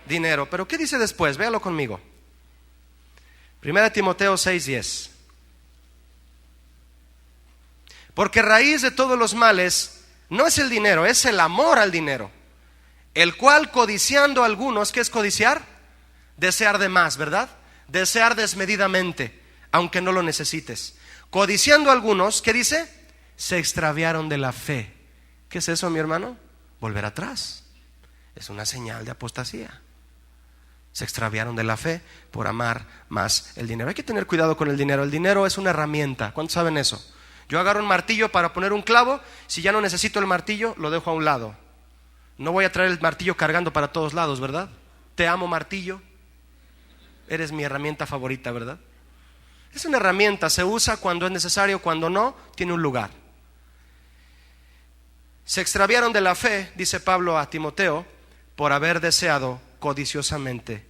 dinero. Pero ¿qué dice después? Véalo conmigo. Primera de Timoteo 6:10. Porque raíz de todos los males no es el dinero, es el amor al dinero, el cual codiciando algunos, ¿qué es codiciar? Desear de más, ¿verdad? Desear desmedidamente, aunque no lo necesites. Codiciando algunos, ¿qué dice? Se extraviaron de la fe. ¿Qué es eso, mi hermano? Volver atrás. Es una señal de apostasía. Se extraviaron de la fe por amar más el dinero. Hay que tener cuidado con el dinero. El dinero es una herramienta. ¿Cuántos saben eso? Yo agarro un martillo para poner un clavo. Si ya no necesito el martillo, lo dejo a un lado. No voy a traer el martillo cargando para todos lados, ¿verdad? Te amo, martillo. Eres mi herramienta favorita, ¿verdad? Es una herramienta, se usa cuando es necesario, cuando no, tiene un lugar. Se extraviaron de la fe, dice Pablo a Timoteo, por haber deseado codiciosamente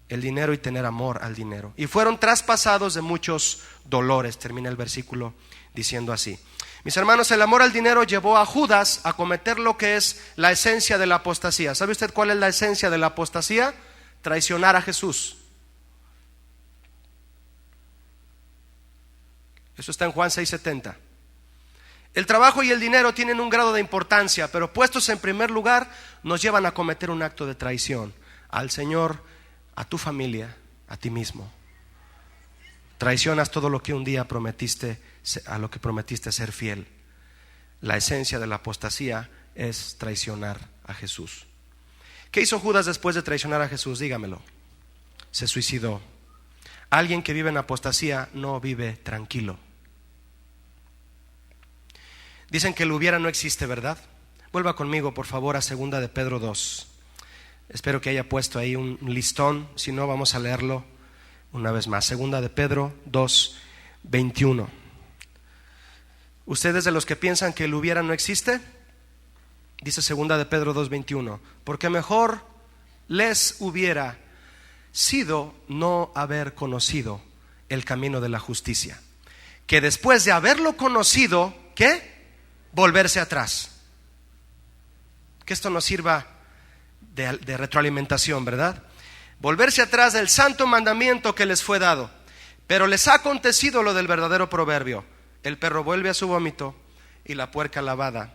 el dinero y tener amor al dinero. Y fueron traspasados de muchos dolores, termina el versículo diciendo así. Mis hermanos, el amor al dinero llevó a Judas a cometer lo que es la esencia de la apostasía. ¿Sabe usted cuál es la esencia de la apostasía? Traicionar a Jesús. Eso está en Juan 6:70. El trabajo y el dinero tienen un grado de importancia, pero puestos en primer lugar nos llevan a cometer un acto de traición al Señor, a tu familia, a ti mismo. Traicionas todo lo que un día prometiste, a lo que prometiste ser fiel. La esencia de la apostasía es traicionar a Jesús. ¿Qué hizo Judas después de traicionar a Jesús? Dígamelo. Se suicidó. Alguien que vive en apostasía no vive tranquilo. Dicen que el hubiera no existe, ¿verdad? Vuelva conmigo, por favor, a 2 de Pedro 2. Espero que haya puesto ahí un listón. Si no, vamos a leerlo una vez más. 2 de Pedro 2, 21. ¿Ustedes de los que piensan que el hubiera no existe? Dice 2 de Pedro 2, 21. Porque mejor les hubiera sido no haber conocido el camino de la justicia, que después de haberlo conocido, ¿qué? Volverse atrás. Que esto nos sirva de retroalimentación, ¿verdad? Volverse atrás del santo mandamiento que les fue dado. Pero les ha acontecido lo del verdadero proverbio: el perro vuelve a su vómito y la puerca lavada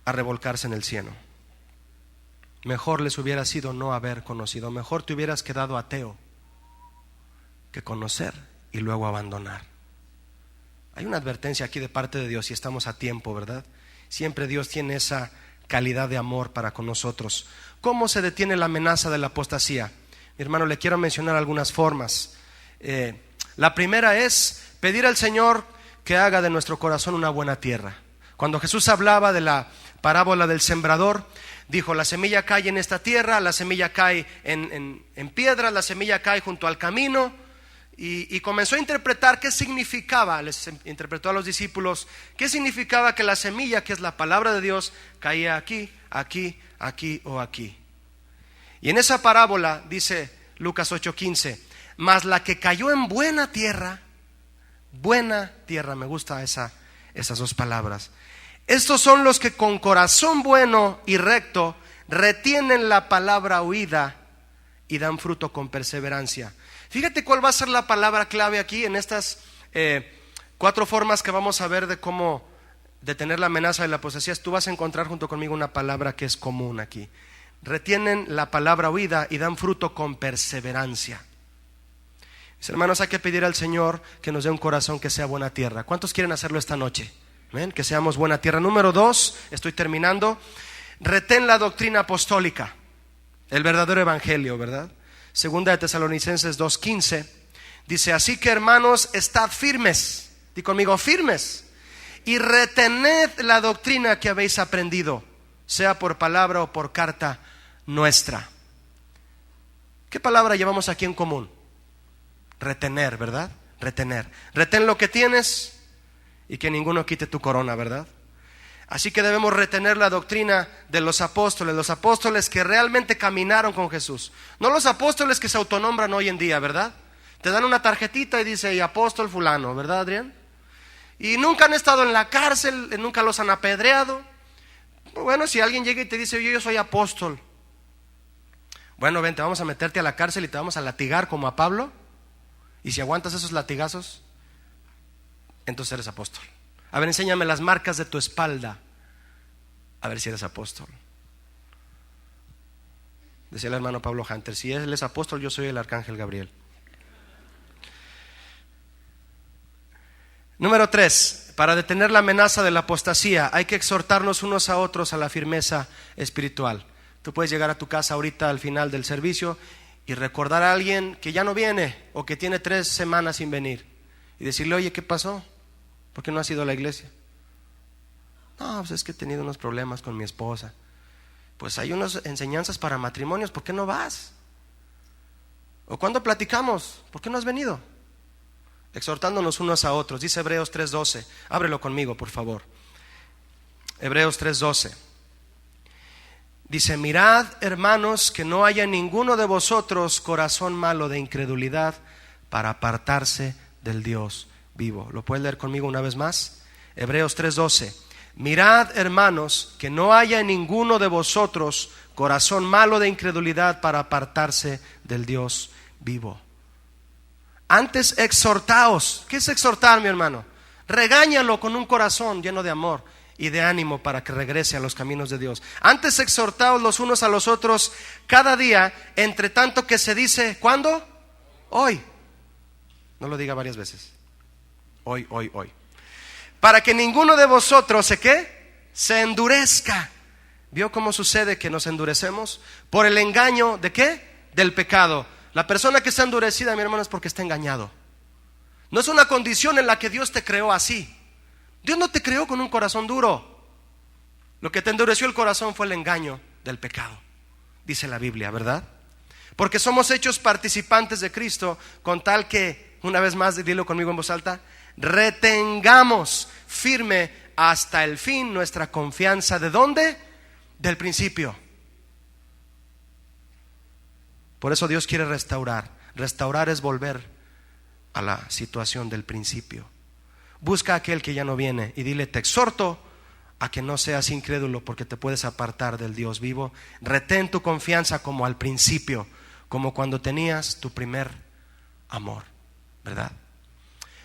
a revolcarse en el cieno. Mejor les hubiera sido no haber conocido. Mejor te hubieras quedado ateo que conocer y luego abandonar. Hay una advertencia aquí de parte de Dios y estamos a tiempo, ¿verdad? Siempre Dios tiene esa calidad de amor para con nosotros. ¿Cómo se detiene la amenaza de la apostasía? Mi hermano, le quiero mencionar algunas formas. La primera es pedir al Señor que haga de nuestro corazón una buena tierra. Cuando Jesús hablaba de la parábola del sembrador, dijo: la semilla cae en esta tierra, la semilla cae en piedras, la semilla cae junto al camino. Y comenzó a interpretar qué significaba, les interpretó a los discípulos qué significaba que la semilla, que es la palabra de Dios, caía aquí, aquí, aquí o aquí. Y en esa parábola dice Lucas 8:15: mas la que cayó en buena tierra, me gusta esas dos palabras. Estos son los que con corazón bueno y recto retienen la palabra oída y dan fruto con perseverancia. Fíjate cuál va a ser la palabra clave aquí en estas 4 formas que vamos a ver de cómo detener la amenaza de la apostasía. Tú vas a encontrar junto conmigo una palabra que es común aquí. Retienen la palabra oída y dan fruto con perseverancia. Mis hermanos, hay que pedir al Señor que nos dé un corazón que sea buena tierra. ¿Cuántos quieren hacerlo esta noche? ¿Ven? Que seamos buena tierra. Número 2, estoy terminando. Retén la doctrina apostólica, el verdadero evangelio, ¿verdad? Segunda de Tesalonicenses 2:15 dice: así que, hermanos, estad firmes. Di conmigo, firmes. Y retened la doctrina que habéis aprendido, sea por palabra o por carta nuestra. ¿Qué palabra llevamos aquí en común? Retener, ¿verdad? Retener. Retén lo que tienes y que ninguno quite tu corona, ¿verdad? Así que debemos retener la doctrina de los apóstoles que realmente caminaron con Jesús. No los apóstoles que se autonombran hoy en día, ¿verdad? Te dan una tarjetita y dice: y apóstol fulano, ¿verdad, Adrián? Y nunca han estado en la cárcel, nunca los han apedreado. Bueno, si alguien llega y te dice: yo soy apóstol, bueno, ven, te vamos a meterte a la cárcel y te vamos a latigar como a Pablo. Y si aguantas esos latigazos, entonces eres apóstol. A ver, enséñame las marcas de tu espalda, a ver si eres apóstol. Decía el hermano Pablo Hunter: si él es apóstol, yo soy el arcángel Gabriel. Número 3, para detener la amenaza de la apostasía, hay que exhortarnos unos a otros a la firmeza espiritual. Tú puedes llegar a tu casa ahorita al final del servicio y recordar a alguien que ya no viene o que tiene 3 semanas sin venir y decirle: oye, ¿qué pasó? ¿Por qué no has ido a la iglesia? No, pues es que he tenido unos problemas con mi esposa. Pues hay unas enseñanzas para matrimonios, ¿por qué no vas? ¿O cuándo platicamos? ¿Por qué no has venido? Exhortándonos unos a otros. Dice Hebreos 3:12. Ábrelo conmigo, por favor. Hebreos 3:12. Dice: mirad, hermanos, que no haya en ninguno de vosotros corazón malo de incredulidad para apartarse del Dios vivo. ¿Lo puedes leer conmigo una vez más? Hebreos 3:12. Mirad, hermanos, que no haya en ninguno de vosotros corazón malo de incredulidad para apartarse del Dios vivo. Antes exhortaos. ¿Qué es exhortar, mi hermano? Regáñalo con un corazón lleno de amor y de ánimo para que regrese a los caminos de Dios. Antes exhortaos los unos a los otros cada día, entre tanto que se dice, ¿cuándo? Hoy. No lo diga varias veces. Hoy. Para que ninguno de vosotros se endurezca. ¿Vio cómo sucede que nos endurecemos? Por el engaño ¿de qué? Del pecado. La persona que está endurecida, mi hermano, es porque está engañado. No es una condición en la que Dios te creó así. Dios no te creó con un corazón duro. Lo que te endureció el corazón fue el engaño del pecado, dice la Biblia, ¿verdad? Porque somos hechos participantes de Cristo, con tal que, una vez más, dilo conmigo en voz alta, retengamos firme hasta el fin nuestra confianza. ¿De dónde? Del principio. Por eso Dios quiere restaurar. Restaurar es volver a la situación del principio. Busca a aquel que ya no viene y dile: te exhorto a que no seas incrédulo, porque te puedes apartar del Dios vivo. Retén tu confianza como al principio, como cuando tenías tu primer amor, ¿verdad?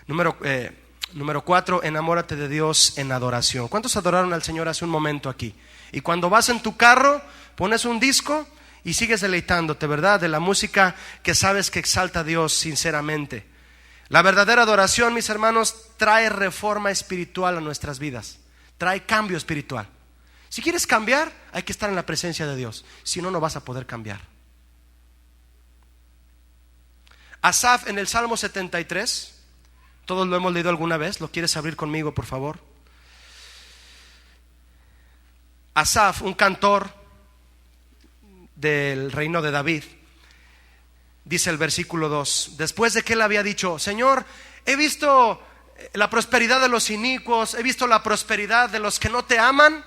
Número 4, enamórate de Dios en adoración. ¿Cuántos adoraron al Señor hace un momento aquí? Y cuando vas en tu carro, pones un disco y sigues deleitándote, ¿verdad? De la música que sabes que exalta a Dios sinceramente. La verdadera adoración, mis hermanos, trae reforma espiritual a nuestras vidas. Trae cambio espiritual. Si quieres cambiar, hay que estar en la presencia de Dios. Si no, no vas a poder cambiar. Asaf en el Salmo 73, todos lo hemos leído alguna vez. ¿Lo quieres abrir conmigo, por favor? Asaf, un cantor del reino de David, dice el versículo 2, después de que él había dicho: Señor, he visto la prosperidad de los inicuos, he visto la prosperidad de los que no te aman,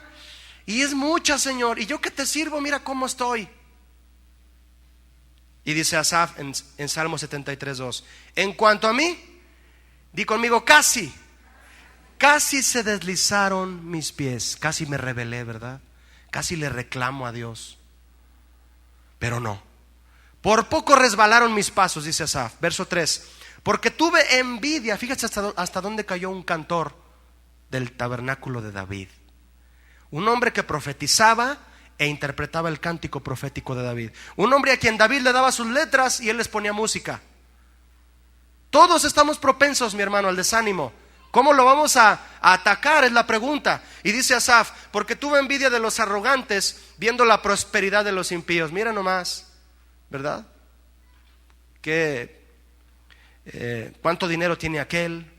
y es mucha, Señor, y yo que te sirvo, mira cómo estoy. Y dice Asaf en Salmo 73, 2, en cuanto a mí, di conmigo, casi se deslizaron mis pies. Casi me rebelé, ¿verdad? Casi le reclamo a Dios, pero no. Por poco resbalaron mis pasos, dice Asaf. Verso 3, porque tuve envidia. Fíjate hasta dónde cayó un cantor del tabernáculo de David. Un hombre que profetizaba e interpretaba el cántico profético de David. Un hombre a quien David le daba sus letras y él les ponía música. Todos estamos propensos, mi hermano, al desánimo. ¿Cómo lo vamos a atacar? Es la pregunta. Y dice Asaf, porque tuve envidia de los arrogantes, viendo la prosperidad de los impíos. Mira nomás, ¿verdad? ¿Cuánto dinero tiene aquel?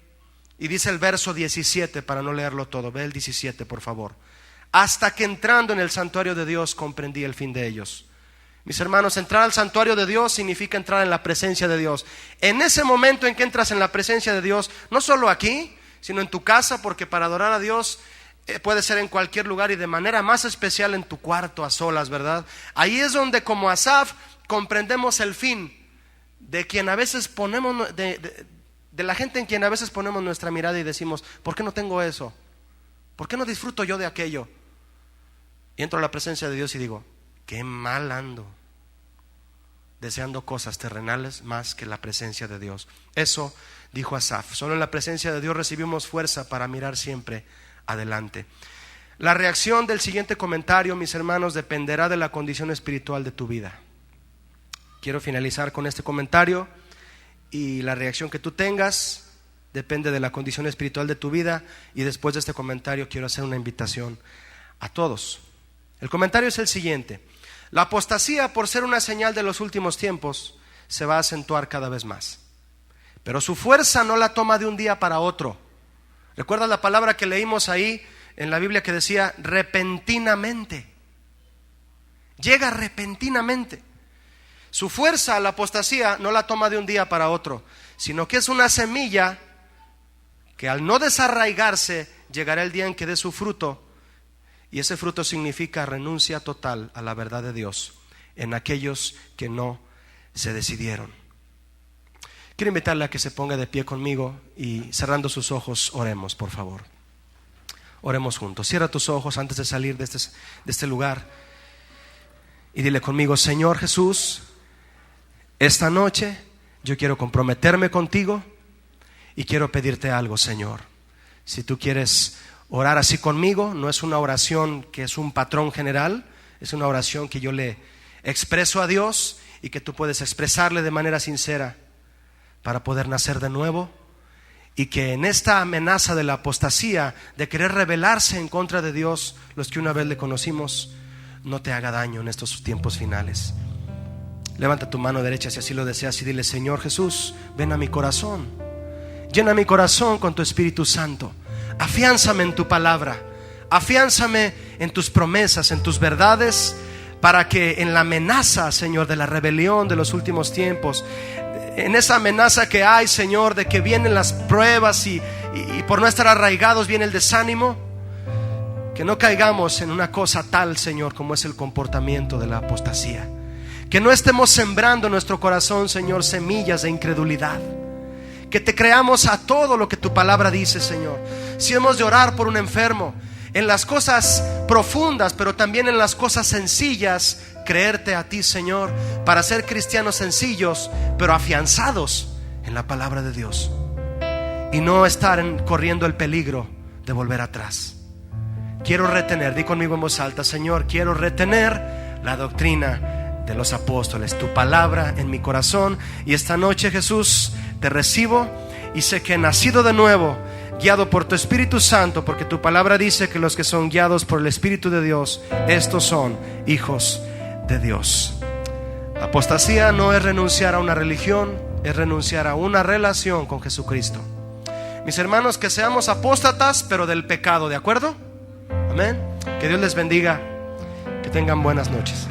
Y dice el verso 17, para no leerlo todo. Ve el 17, por favor. Hasta que entrando en el santuario de Dios comprendí el fin de ellos. Mis hermanos, entrar al santuario de Dios significa entrar en la presencia de Dios. En ese momento en que entras en la presencia de Dios, no solo aquí, sino en tu casa, porque para adorar a Dios puede ser en cualquier lugar y de manera más especial en tu cuarto a solas, ¿verdad? Ahí es donde, como Asaf, comprendemos el fin de quien a veces ponemos, de la gente en quien a veces ponemos nuestra mirada y decimos: ¿por qué no tengo eso? ¿Por qué no disfruto yo de aquello? Y entro a la presencia de Dios y digo: qué mal ando, deseando cosas terrenales más que la presencia de Dios. Eso dijo Asaf. Solo en la presencia de Dios recibimos fuerza para mirar siempre adelante. La reacción del siguiente comentario, mis hermanos, dependerá de la condición espiritual de tu vida. Quiero finalizar con este comentario, y la reacción que tú tengas depende de la condición espiritual de tu vida. Y después de este comentario quiero hacer una invitación a todos. El comentario es el siguiente: la apostasía, por ser una señal de los últimos tiempos, se va a acentuar cada vez más, pero su fuerza no la toma de un día para otro. ¿Recuerdas la palabra que leímos ahí en la Biblia que decía repentinamente? Llega repentinamente. Su fuerza, la apostasía, no la toma de un día para otro, sino que es una semilla que al no desarraigarse llegará el día en que dé su fruto. Y ese fruto significa renuncia total a la verdad de Dios en aquellos que no se decidieron. Quiero invitarle a que se ponga de pie conmigo y, cerrando sus ojos, oremos, por favor. Oremos juntos. Cierra tus ojos antes de salir de este lugar y dile conmigo: Señor Jesús, esta noche yo quiero comprometerme contigo y quiero pedirte algo, Señor. Si tú quieres orar así conmigo, no es una oración que es un patrón general, es una oración que yo le expreso a Dios y que tú puedes expresarle de manera sincera para poder nacer de nuevo, y que en esta amenaza de la apostasía, de querer rebelarse en contra de Dios, los que una vez le conocimos, no te haga daño en estos tiempos finales. Levanta tu mano derecha si así lo deseas y dile: Señor Jesús, ven a mi corazón, llena mi corazón con tu Espíritu Santo. Afiánzame en tu palabra, afiánzame en tus promesas, en tus verdades, para que en la amenaza, Señor, de la rebelión de los últimos tiempos, en esa amenaza que hay, Señor, de que vienen las pruebas y por no estar arraigados viene el desánimo, que no caigamos en una cosa tal, Señor, como es el comportamiento de la apostasía. Que no estemos sembrando en nuestro corazón, Señor, semillas de incredulidad. Que te creamos a todo lo que tu palabra dice, Señor. Si hemos de orar por un enfermo, en las cosas profundas, pero también en las cosas sencillas, creerte a ti, Señor, para ser cristianos sencillos, pero afianzados en la palabra de Dios, y no estar corriendo el peligro de volver atrás. Quiero retener, di conmigo en voz alta: Señor, quiero retener la doctrina de los apóstoles, tu palabra en mi corazón. Y esta noche, Jesús, te recibo y sé que he nacido de nuevo, guiado por tu Espíritu Santo, porque tu palabra dice que los que son guiados por el Espíritu de Dios, estos son hijos de Dios. La apostasía no es renunciar a una religión, es renunciar a una relación con Jesucristo. Mis hermanos, que seamos apóstatas, pero del pecado, ¿de acuerdo? Amén. Que Dios les bendiga. Que tengan buenas noches.